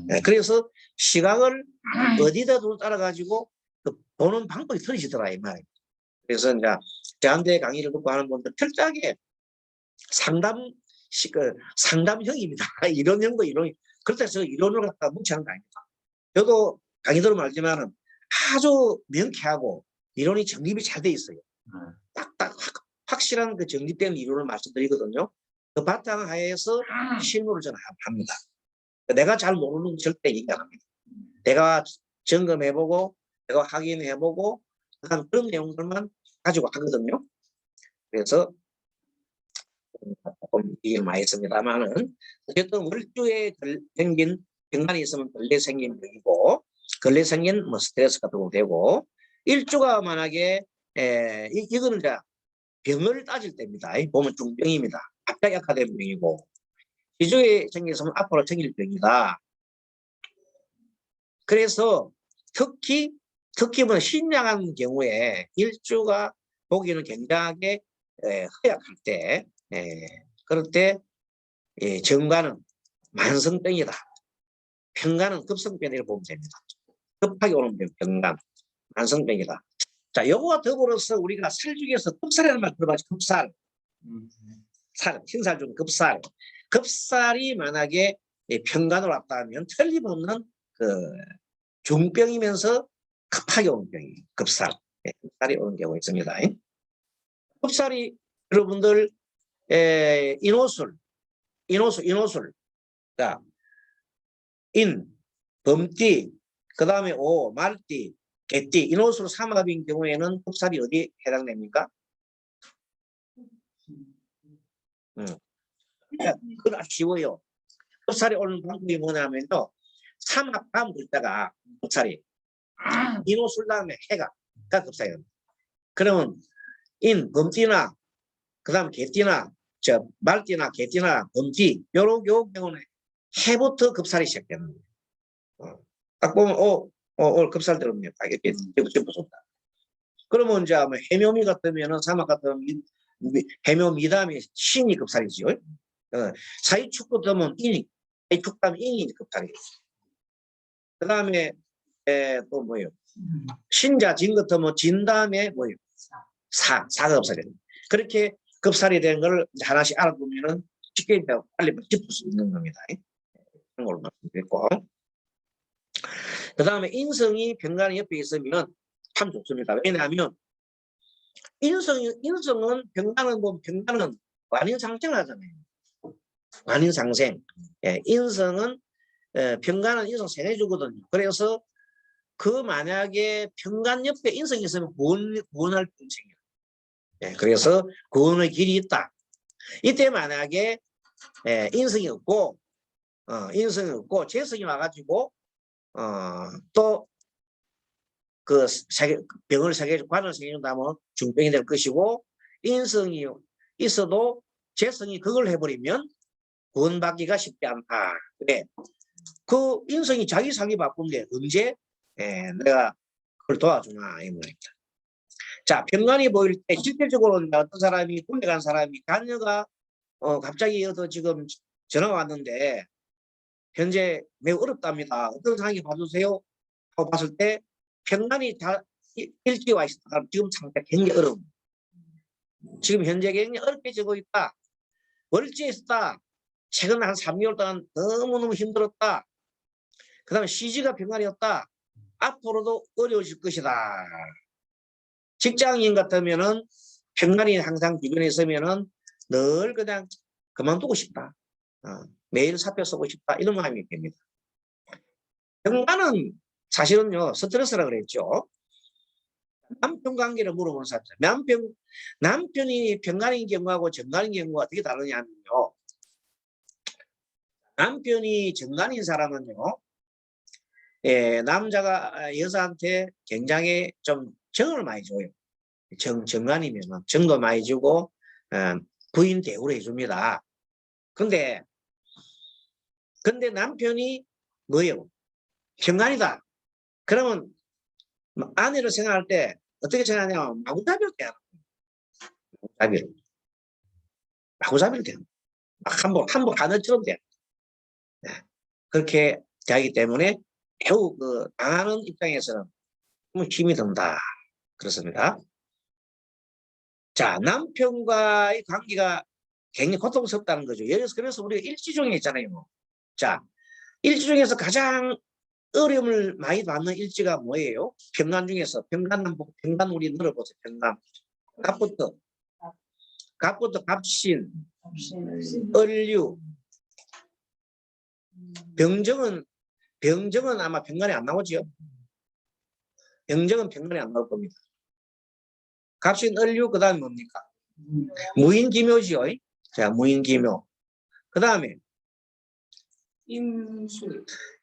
네, 그래서 시각을 어디다 따라가지고 보는 방법이 틀리시더라 이 말이에요. 그래서 이제 대한대 강의를 듣고 하는 분들 철저하게 상담형입니다. 이론형도 이론. 그렇다고 해서 이론을 갖다 뭉치는 거 아닙니다. 저도 강의 들으면 알지만은 아주 명쾌하고 이론이 정립이 잘 돼 있어요. 딱딱 확실한 그 정립된 이론을 말씀드리거든요. 그 바탕 하에서 실무를 저는 합니다. 내가 잘 모르는 건 절대 얘기 안 합니다. 내가 점검해보고, 내가 확인해보고, 그런 내용들만 가지고 하거든요. 그래서 조금 얘기를 많이 했습니다만은 어쨌든 월주에 생긴 병간이 있으면 근래 생긴 병이고, 근래 생긴 뭐 스트레스 같은 거 되고, 일주가 만약에 이거는 이제 병을 따질 때입니다. 보면 중병입니다. 갑자기 악화된 병이고, 지주에 생겼으면 앞으로 생길 병이다. 그래서 특히 뭐 신약한 경우에 일주가 보기는 굉장하게 허약할 때, 그럴 때 정관은 만성병이다. 평간은 급성병이라고 보면 됩니다. 급하게 오는 병, 병간, 만성병이다. 자, 요거와 더불어서 우리가 살 중에서 급살이라는 말 들어봤죠? 급살. 흰살 중 급살. 급살이 만약에 평간으로 왔다면 틀림없는 그 중병이면서 급하게 오는 병이 급살. 급살이 오는 경우가 있습니다. 급살이 여러분들 인호술. 자, 범띠, 그 다음에 말띠, 개띠, 인호술 삼합인 경우에는 급살이 어디에 해당됩니까? 그건 쉬워요. 급살이 오는 방법이 뭐냐면요. 삼합 다음 글자가 급살이. 인호술 다음에 해가 급살이에요. 그러면 범띠나 그 다음 개띠나 말띠나 개띠나 범띠 요런 경우는 해부터 급살이 시작되는 거예요. 딱 보면 오늘 급살 들었네요. 이렇게 접어준다. 그러면 이제 해묘미 같으면은 사막 같으면 해묘미 다음에 신이 급살이죠. 사이축구 되면 인이, 사이축 다음에 인이 급살이에요. 그 다음에 또 뭐예요? 신자 진 같으면 진 다음에 뭐예요? 사가 급살이에요. 그렇게 급살이 된 걸 하나씩 알아보면은 쉽게 빨리 짚을 수 있는 겁니다. 그런 걸로 말씀드렸고. 그 다음에 인성이 병간이 옆에 있으면 참 좋습니다. 왜냐하면 인성은 병간은 완인상생을 하잖아요. 완인상생. 인성은 병간은 인성 세뇌주거든요. 그래서 만약에 병간 옆에 인성이 있으면 구원할 인생이에요. 그래서 구원의 길이 있다. 이때 만약에 인성이 없고 재성이 와가지고 또 그 병을 관을 생긴다면 중병이 될 것이고, 인성이 있어도 재성이 그걸 해버리면 구원받기가 쉽지 않다. 그래. 그 인성이 자기 살기 바쁜데 언제 내가 그걸 도와주나 이 말입니다. 자, 병간이 보일 때 실질적으로 어떤 사람이 군대 간 사람이 간녀가 갑자기 지금 전화가 왔는데 현재 매우 어렵답니다. 어떤 상황이 봐주세요 하고 봤을 때 병간이 다 일찍 와 있다. 지금 상태 굉장히 어려운. 지금 현재 굉장히 어렵게 지고 있다. 월지에 있다. 최근 한 3개월 동안 너무너무 힘들었다. 그 다음에 CG가 병간이었다. 앞으로도 어려우실 것이다. 직장인 같으면은 병간이 항상 주변에 있으면은 늘 그냥 그만두고 싶다. 매일 사표 쓰고 싶다. 이런 마음이 듭니다. 병간은 사실은요, 스트레스라 그랬죠. 남편 관계를 물어보는 사람. 남편이 병간인 경우하고 정간인 경우가 어떻게 다르냐면요. 남편이 정간인 사람은요, 남자가 여자한테 굉장히 좀 정을 많이 줘요. 정간이면 정도 많이 주고, 부인 대우를 해줍니다. 근데 남편이 뭐예요? 정간이다. 그러면 아내를 생각할 때 어떻게 생각하냐면 마구잡이를 대하는 거예요. 마구잡이를 대하는 거예요. 한번 가늘처럼 돼. 그렇게 되기 때문에 매우 당하는 입장에서는 힘이 든다. 그렇습니다. 자, 남편과의 관계가 굉장히 고통스럽다는 거죠. 그래서 우리가 일지중에 있잖아요. 자, 일지 중에서 가장 어려움을 많이 받는 일지가 뭐예요? 평간 중에서 평간 우리 늘어보세요. 평간 갑부터 갑신, 을류, 병정은 아마 평간에 안 나오죠. 병정은 평간에 안 나올 겁니다. 갑신, 을류, 그 다음에 뭡니까? 무인기묘지요. 자, 무인기묘. 그 다음에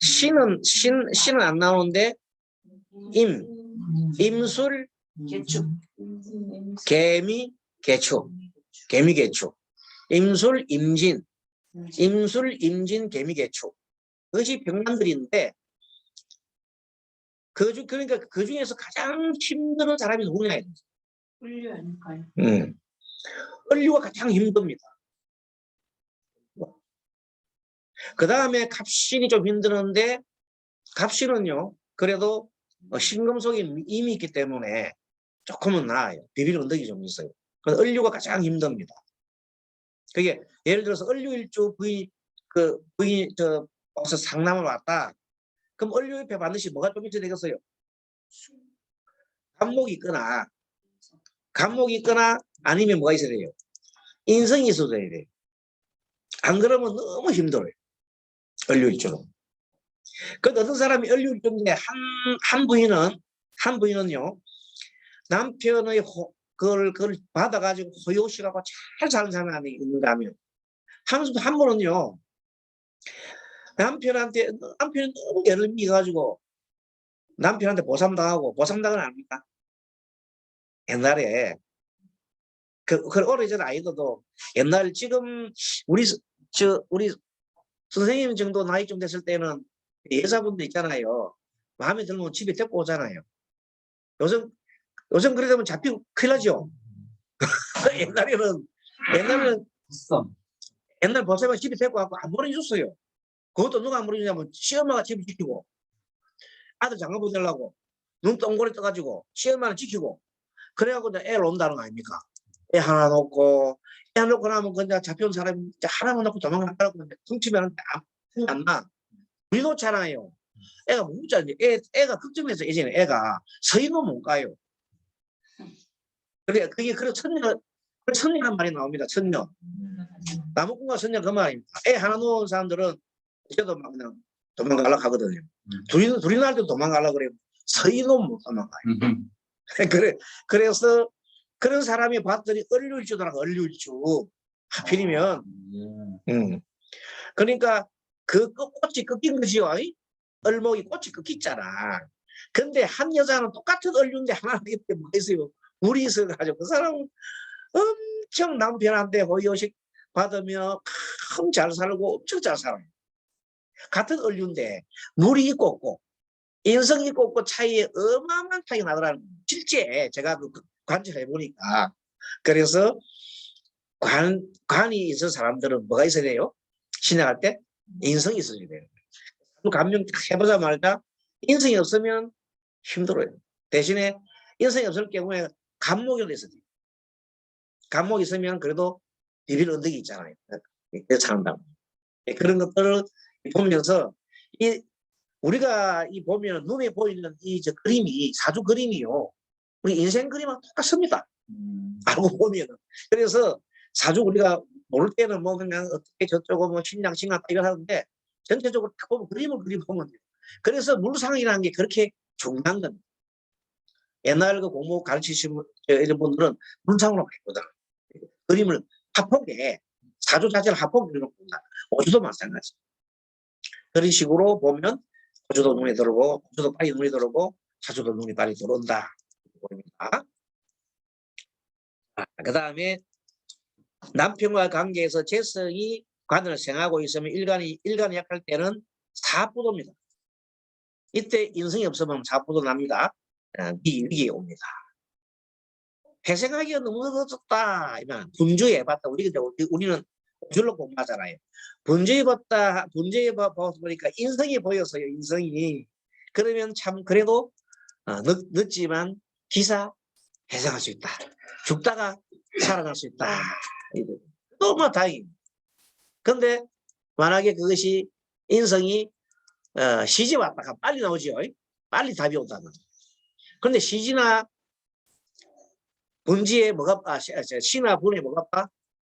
신은 안 나오는데 임술, 개미, 개축. 임술, 임진, 개미, 개축. 그것이 병간들인데 그러니까 그 중에서 가장 힘든 사람이 누구냐? 을류 아닐까요? 을류가 가장 힘듭니다. 그 다음에 갑신이 좀 힘드는데 갑신은요 그래도 신금속이 이미 있기 때문에 조금은 나아요. 비빌 언덕이 좀 있어요. 그래서 을류가 가장 힘듭니다. 그게 예를 들어서 을류일주 부인이 와서 상남을 왔다. 그럼 을류 옆에 반드시 뭐가 좀 있어야 되겠어요? 간목이 있거나 아니면 뭐가 있어야 돼요? 인성이 있어야 돼요. 안 그러면 너무 힘들어요. 을류일주는. 근데 어떤 사람이 을류일주인데 한 부인은요 남편의 그걸 받아가지고 호요시하고 잘 사는 사람이 있는가 하면 한 번은요 남편이 너무 애를 미가지고 남편한테 보상당은 압니까? 옛날에 그 오래전 아이들도 옛날 지금 우리 선생님 정도 나이 좀 됐을 때는 여자분들 있잖아요. 마음에 들면 집에 데리고 오잖아요. 요즘 그래 되면 잡히고 큰일 나죠. 옛날에는 옛날 보살만 집에 데리고 와서 안 보내줬어요. 그것도 누가 안 보내주냐면 시엄마가 집을 지키고 아들 장가 보내려고 눈 동그랗게 떠가지고 시엄마는 지키고 그래갖고 이제 애를 온다는 거 아닙니까? 애 하나 놓고 나면 그냥 잡혀온 사람이 하나만 놓고 도망가라고 훔치면 안 나. 우리 놓잖아요. 애가 못 자지. 애가 걱정해서 예전에 애가 서인도 못 가요. 그게 천녀란 말이 나옵니다. 천녀. 나무꾼과 선녀 그 말입니다. 애 하나 놓은 사람들은 그래도 막 그냥 도망가려고 하거든요. 둘이 날 때도 도망가려고 그래요. 서인은 못 도망가요. 그래서 그런 사람이 봤더니 을류일주더라고. 을류일주. 하필이면 그러니까 그 꽃이 꺾인 거지요. 을목이 꽃이 꺾였잖아. 근데 한 여자는 똑같은 을류인데 하나 이렇게 뭐 있어요. 물이 있어가지고 그 사람은 엄청 남편한테 호의호식 받으며 참 잘 살고 엄청 잘 살아요. 같은 을류인데 물이 있고 없고 인성이 있고 없고 차이에 어마어마한 차이가 나더라는 거예요. 실제 제가 관찰해 보니까. 그래서 관이 있는 사람들은 뭐가 있어야 돼요? 신앙할 때 인성이 있어야 돼요. 감명 딱 해보자 말자 인성이 없으면 힘들어요. 대신에 인성이 없을 경우에 감목이 있어야 돼요. 감목이 있으면 그래도 비빌 언덕이 있잖아요. 그래서 산다고. 예, 그런 것들을 보면서 이 우리가 이 보면 눈에 보이는 이 저 그림이 사주 그림이요. 우리 인생 그림하고 똑같습니다. 알고 보면은. 그래서 사주 우리가 모를 때는 뭐 그냥 어떻게 저쩌고 뭐 신랑 신랑 이거 하는데 전체적으로 딱 보면 그림을 그려보면 돼요. 그래서 물상이라는 게 그렇게 중요한 겁니다. 옛날 그 공부 가르치시는 이런 분들은 물상으로 봤거든. 그림을 합폭에 사주 자체를 합폭 그려놓습니다. 오주도 마찬가지. 그런 식으로 보면 호주도 눈에 들어오고 호주도 빨리 눈에 들어오고 사주도 눈이 빨리 들어온다. 보입니다. 그 다음에 남편과 관계에서 재성이 관을 생하고 있으면 일간이 약할 때는 사부도입니다. 이때 인성이 없으면 사부도 납니다. 미익이 옵니다. 회생하기가 너무 어렵다. 분주해 봤다. 우리는 오줄로 공부하잖아요. 분주해 봤다. 분주해 보니까 인성이 보였어요. 인성이. 그러면 참 그래도 늦지만 기사 회생할 수 있다. 죽다가 살아날 수 있다. 너무 다행입니다. 그런데 만약에 그것이 인성이 시지 왔다가 빨리 나오죠. 빨리 답이 온다는. 그런데 시지나 분지에 뭐가 시나 분에 뭐가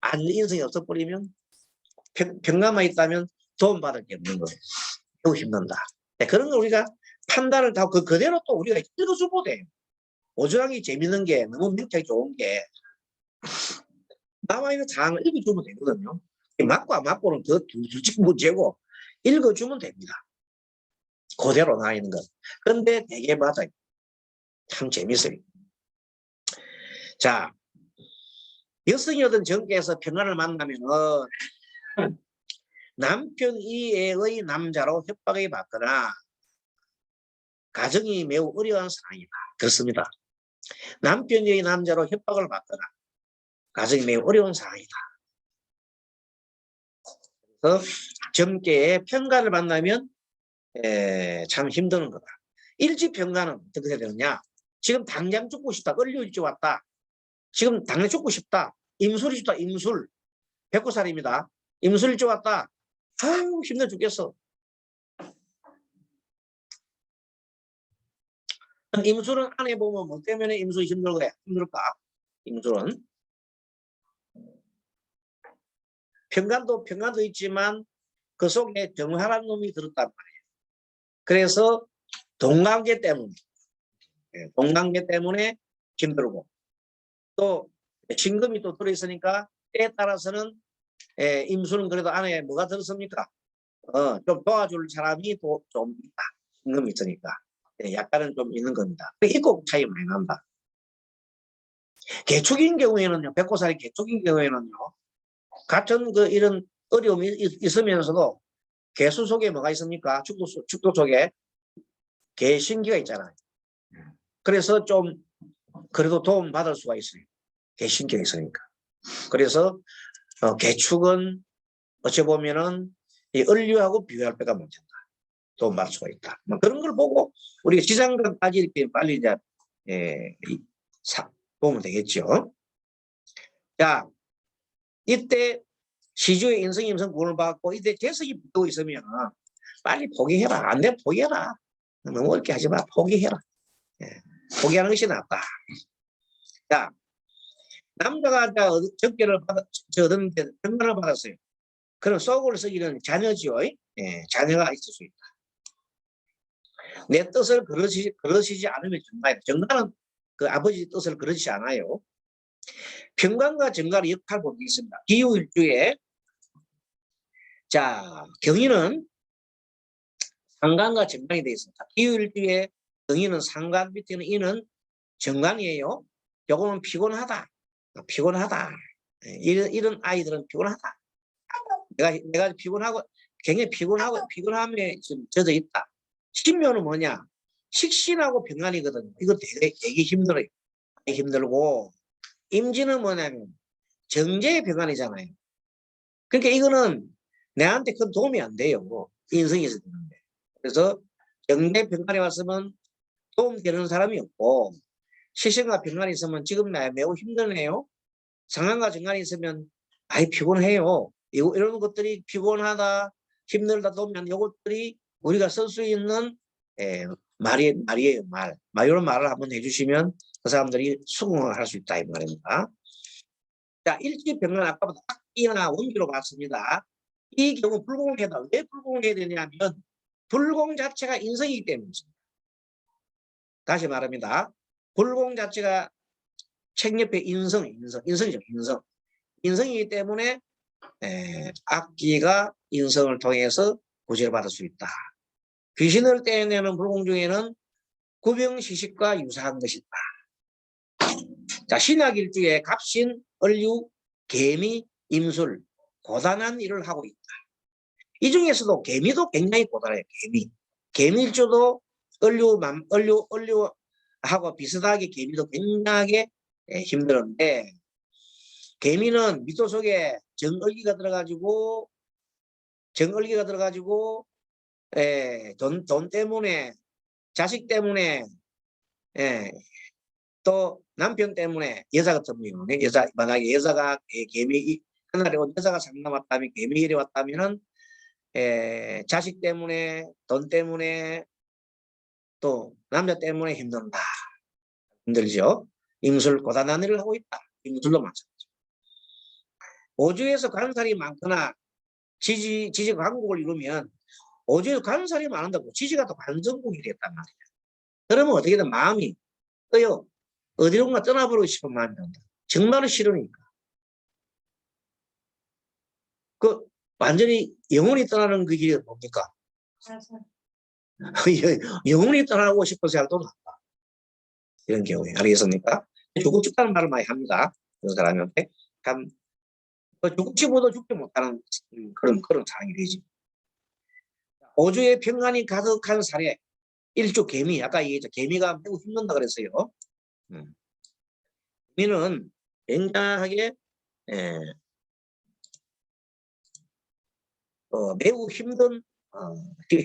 안 인성이 없어버리면 평가만 있다면 도움받을 게 없는 거예요. 매우 힘든다. 네, 그런 거 우리가 판단을 다 그대로 또 우리가 읽어주고 돼요. 오주왕이 재밌는 게 너무 명쾌하게 좋은 게 나와 있는 사항을 읽어주면 되거든요. 맞고 안 맞고는 더 둘째 문제고 읽어주면 됩니다. 그대로 나와 있는 것. 그런데 되게 맞아요. 참 재밌어요. 자, 여성이든 정계에서 평안을 만나면 남편 이외의 남자로 협박을 받거나 가정이 매우 어려운 상황이다. 그렇습니다. 남편 이외의 남자로 협박을 받거나 가정이 매우 어려운 상황이다. 그래서 점괘의 평가를 만나면 참 힘드는 거다. 일지평가는 어떻게 해야 되느냐? 지금 당장 죽고 싶다. 을류일지 왔다. 지금 당장 죽고 싶다. 임술이 좋다. 임술. 109살입니다. 임술일지 왔다. 아유 힘들어 죽겠어. 임술은 안 해보면 뭐 때문에 임술이 힘들까? 임술은 평간도 있지만 그 속에 정화란 놈이 들었단 말이에요. 그래서 동관계 때문에 힘들고 또 진금이 또 들어있으니까 때에 따라서는 임술은 그래도 안에 뭐가 들었습니까? 좀 도와줄 사람이 또 좀 있다. 진금이 있으니까 약간은 좀 있는 겁니다. 이거 차이 많이 난다. 개축인 경우에는요, 109살이 개축인 경우에는요, 같은 이런 어려움이 있으면서도 개수 속에 뭐가 있습니까? 축도 속에 개신기가 있잖아요. 그래서 좀 그래도 도움 받을 수가 있어요. 개신기가 있으니까. 그래서 개축은 어찌 보면은 이 을류하고 비교할 때가 못된다. 도움 받을 수가 있다. 그런 걸 보고 우리가 지장간까지 이렇게 빨리 이제 보면 되겠죠. 자, 이때 시주의 인성, 임성 구원을 받고 이때 재석이 붙고 있으면 빨리 포기해라. 안 되면 포기해라. 너무 어렵게 하지 마. 포기해라. 포기하는 것이 낫다. 자, 남자가 적개를 얻은 평가를 받았어요. 그럼 속을 썩이는 자녀지요. 자녀가 있을 수 있다. 내 뜻을 그러시지 않으면 정가는 그 아버지 뜻을 그러지 않아요. 평관과 정관의 역할을 보겠습니다. 기후일주에 자 경인은 상관과 정관이 되어 있습니다. 기후일주에 경인은 상관 밑에는 이는 정관이에요. 요거는 피곤하다. 이런 아이들은 피곤하다. 내가 피곤하고 굉장히 피곤함에 지금 젖어 있다. 신묘는 뭐냐? 식신하고 병간이거든요. 이거 되게 힘들어요. 되게 힘들고 임진은 뭐냐면 정제의 병간이잖아요. 그러니까 이거는 내한테 큰 도움이 안 돼요. 인성이 있어야 되는데. 그래서 정제 병간이 왔으면 도움되는 사람이 없고 시신과 병간이 있으면 지금 나 매우 힘드네요. 상황과 정관이 있으면 아이 피곤해요. 이런 것들이 피곤하다, 힘들다 보면 이것들이 우리가 쓸 수 있는 말이에요, 말. 이런 말을 한번 해주시면 그 사람들이 수긍을 할 수 있다 이 말입니다. 자, 일지병은 아까부터 악기나 원기로 봤습니다. 이 경우 불공해다. 왜 불공해야 되냐면 불공 자체가 인성이기 때문입니다. 다시 말합니다. 불공 자체가 책 옆에 인성이죠. 인성이기 때문에 악기가 인성을 통해서 구제를 받을 수 있다. 귀신을 떼내는 불공 중에는 구병시식과 유사한 것이다. 자, 신약일주에 갑신, 을류, 개미, 임술 고단한 일을 하고 있다. 이 중에서도 개미도 굉장히 고단해요. 개미일주도 을류하고 비슷하게 개미도 굉장하게 힘들었는데 개미는 미도 속에 정을기가 들어가지고 돈 때문에 자식 때문에 또 남편 때문에 여자 같은 경우는 만약에 여자가 개미 하늘에 온 여자가 상남 왔다면 개미일에 왔다면은 자식 때문에 돈 때문에 또 남자 때문에 힘들죠. 임술 고단한 일을 하고 있다. 임술도 마찬가지죠. 오주에서 관살이 많거나 지지 관국을 이루면 오주에서 관살이 많은다고 지지가 또 관성국이 됐단 말이야. 그러면 어떻게든 마음이 떠요. 어디론가 떠나버리고 싶은 마음이 든다. 정말로 싫으니까. 그 완전히 영혼이 떠나는 그 길이 뭡니까? 영혼이 떠나고 싶은 생각도 난다. 이런 경우에 알겠습니까? 죽고 싶다는 말을 많이 합니다. 그런 사람한테 죽고 싶어도 죽지 못하는 그런 상황이 되지. 오주의 평안이 가득한 사례 일주 개미, 아까 얘기했죠. 개미가 매우 힘든다 그랬어요. 개미는 굉장하게 매우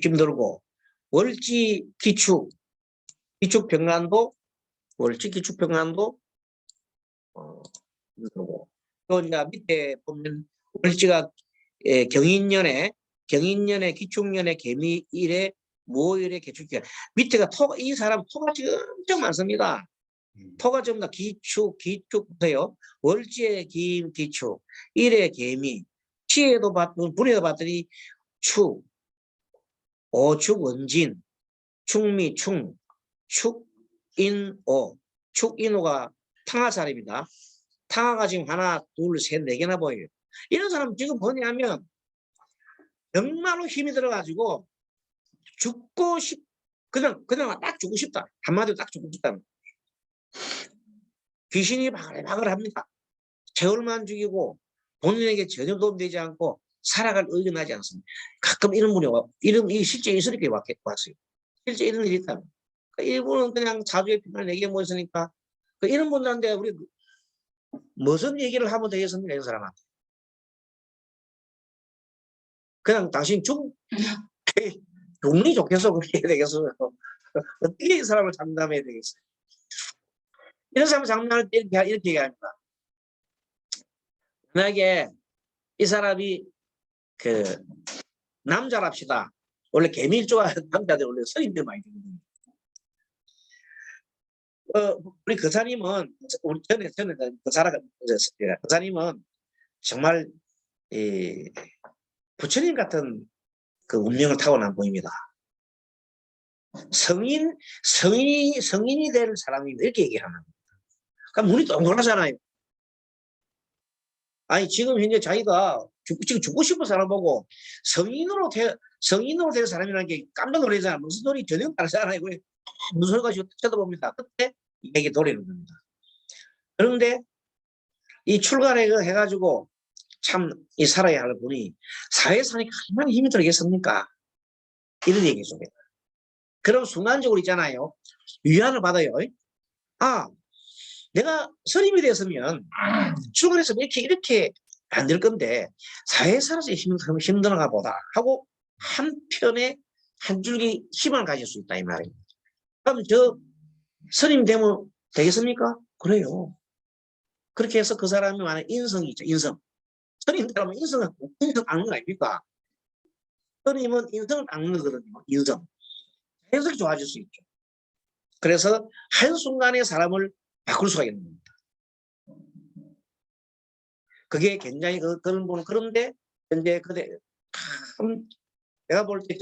힘들고 월지 기축평안도 힘들고 또 이제 밑에 보면 월지가 경인년에 기축년에 개미일에 모일에 개축년 밑에가 이 사람 토가 엄청 많습니다. 토가 전부 다 기축부터요. 월지에 기축, 일에 개미, 시에도 분에도 봤더니 축, 오축 원진, 축미, 축인오, 축인오가 탕화살입니다. 탕화가 지금 하나, 둘, 셋, 네 개나 보여요. 이런 사람 지금 뭐냐면 정말로 힘이 들어가지고 그냥 딱 죽고 싶다. 한마디로 딱 죽고 싶다. 귀신이 바글바글 합니다. 재월만 죽이고 본인에게 전혀 도움되지 않고 살아갈 의견 하지 않습니다. 가끔 이런 분이 이름이 실제 있으니까 왔어요. 실제 이런 일이 있다면. 일부는 그냥 자주의 평을 내게 모였으니까 이런 분들한테 우리 무슨 얘기를 하면 되겠습니까? 이 사람한테. 그냥 당신 운이 좋겠어 그렇게 해야 되겠어요. 어떻게 이 사람을 장담해야 되겠어요? 이런 사람 장담할 때 이렇게 얘기합니다. 만약에 이 사람이 남자랍시다. 원래 개미일조가 남자들 원래 서인들 많이 되거든요. 우리 거사님은 우리 전에 거사님은 정말 부처님 같은 그 운명을 타고난 분입니다. 성인이 될 사람이 이렇게 얘기하는 겁니다. 그러니까 눈이 동그랗잖아요. 아니 지금 현재 자기가 지금 죽고 싶은 사람 보고 성인으로 될 사람이라는 게 깜짝 놀라잖아요. 무슨 소리 전혀 다르잖아요. 무슨 소리가 지금 쳐다봅니다. 그때 이게 노래는 겁니다. 그런데 이 출가를 해가지고 참 이 살아야 할 분이 사회 사니까 얼마나 힘이 들겠습니까? 이런 얘기죠. 그럼 순간적으로 있잖아요. 위안을 받아요. 아, 내가 스님이 됐으면 출가해서 이렇게 안 될 건데 사회에 살아서 힘드는가 보다 하고 한편에 한 줄기 희망을 가질 수 있다 이 말이에요. 그럼 저 스님 되면 되겠습니까? 그래요. 그렇게 해서 그 사람이 만약 인성이 있죠. 인성. 스님들은 인성을 닦는 거 아닙니까? 스님은 인성을 닦는 거거든요. 인성. 자연스럽게 좋아질 수 있죠. 그래서 한순간에 사람을 바꿀 수가 있는 겁니다. 그게 굉장히 그런 부분. 그런데 현재 그대 참 내가 볼 때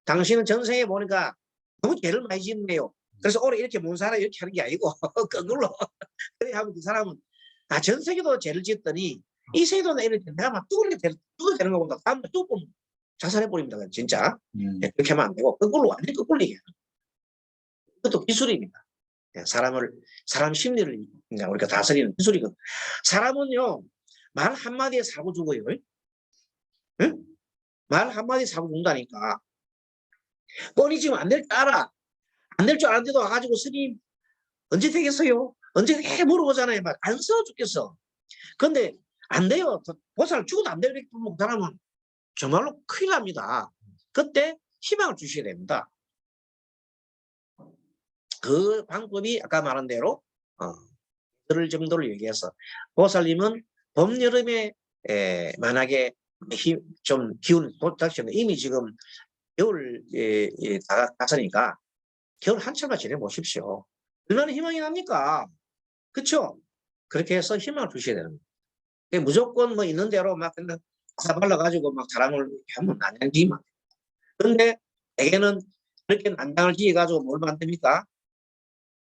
당신은 전생에 보니까 너무 죄를 많이 짓네요. 그래서 올해 이렇게 못 살아 이렇게 하는 게 아니고 그걸로 그래 하면 그 사람은 전세계도 죄를 짓더니 이 세계도 이렇게 내가 막 뚜그리게 되는 것보다 다음날 뚜껑 자살해버립니다. 진짜. 네, 그렇게 하면 안 되고 거꾸로 완전히 거꾸로 얘기해요. 그것도 기술입니다. 사람 심리를 우리가 다스리는 기술이거든요. 사람은요 말 한마디에 사고 죽어요. 응? 말 한마디에 사고 죽는다니까. 뻔히 지금 안 될 줄 알아. 안 될 줄 아는데도 와가지고 스님 언제 되겠어요? 언제 해 물어보잖아요. 막 안쓰러워 죽겠어. 근데 안 돼요. 보살 죽어도 안 되는 사람은 정말로 큰일 납니다. 그때 희망을 주셔야 됩니다. 그 방법이 아까 말한 대로 그럴 정도를 얘기해서 보살님은 봄, 여름에 만약에 좀 기운 도착시면 이미 지금 겨울 다 갔으니까 겨울 한참만 지내보십시오. 얼마나 희망이 납니까? 그렇죠? 그렇게 해서 희망을 주셔야 되는 거예요. 무조건 뭐 있는 대로 막 그냥 발라가지고 막 사람을 하면 난장지만. 그런데 대개는 그렇게 난장을 지어가지고 뭘 만듭니까?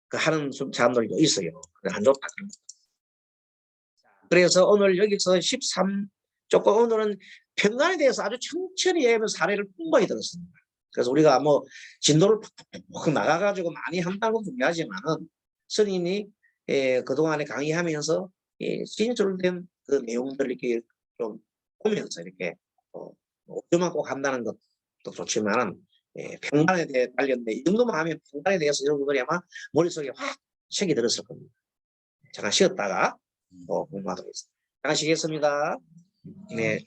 그 하는 사람들도 있어요. 안 좋다. 그래서 오늘 여기서 13, 조금 오늘은 평간에 대해서 아주 천천히 사례를 풍부하게 들었습니다. 그래서 우리가 뭐 진도를 팍팍 나가가지고 많이 한다는 건 중요하지만은 스님이 그동안에 강의하면서 진술된 그 내용들을 이렇게 좀 보면서 이렇게 오주만 꼭 한다는 것도 좋지만은 평간에 대해 관련된 이 정도만 하면 평간에 대해서 여러분들이 아마 머릿속에 확 책이 들었을 겁니다. 잠깐 쉬었다가 공부하도록 하겠습니다. 잠깐 쉬겠습니다. 네.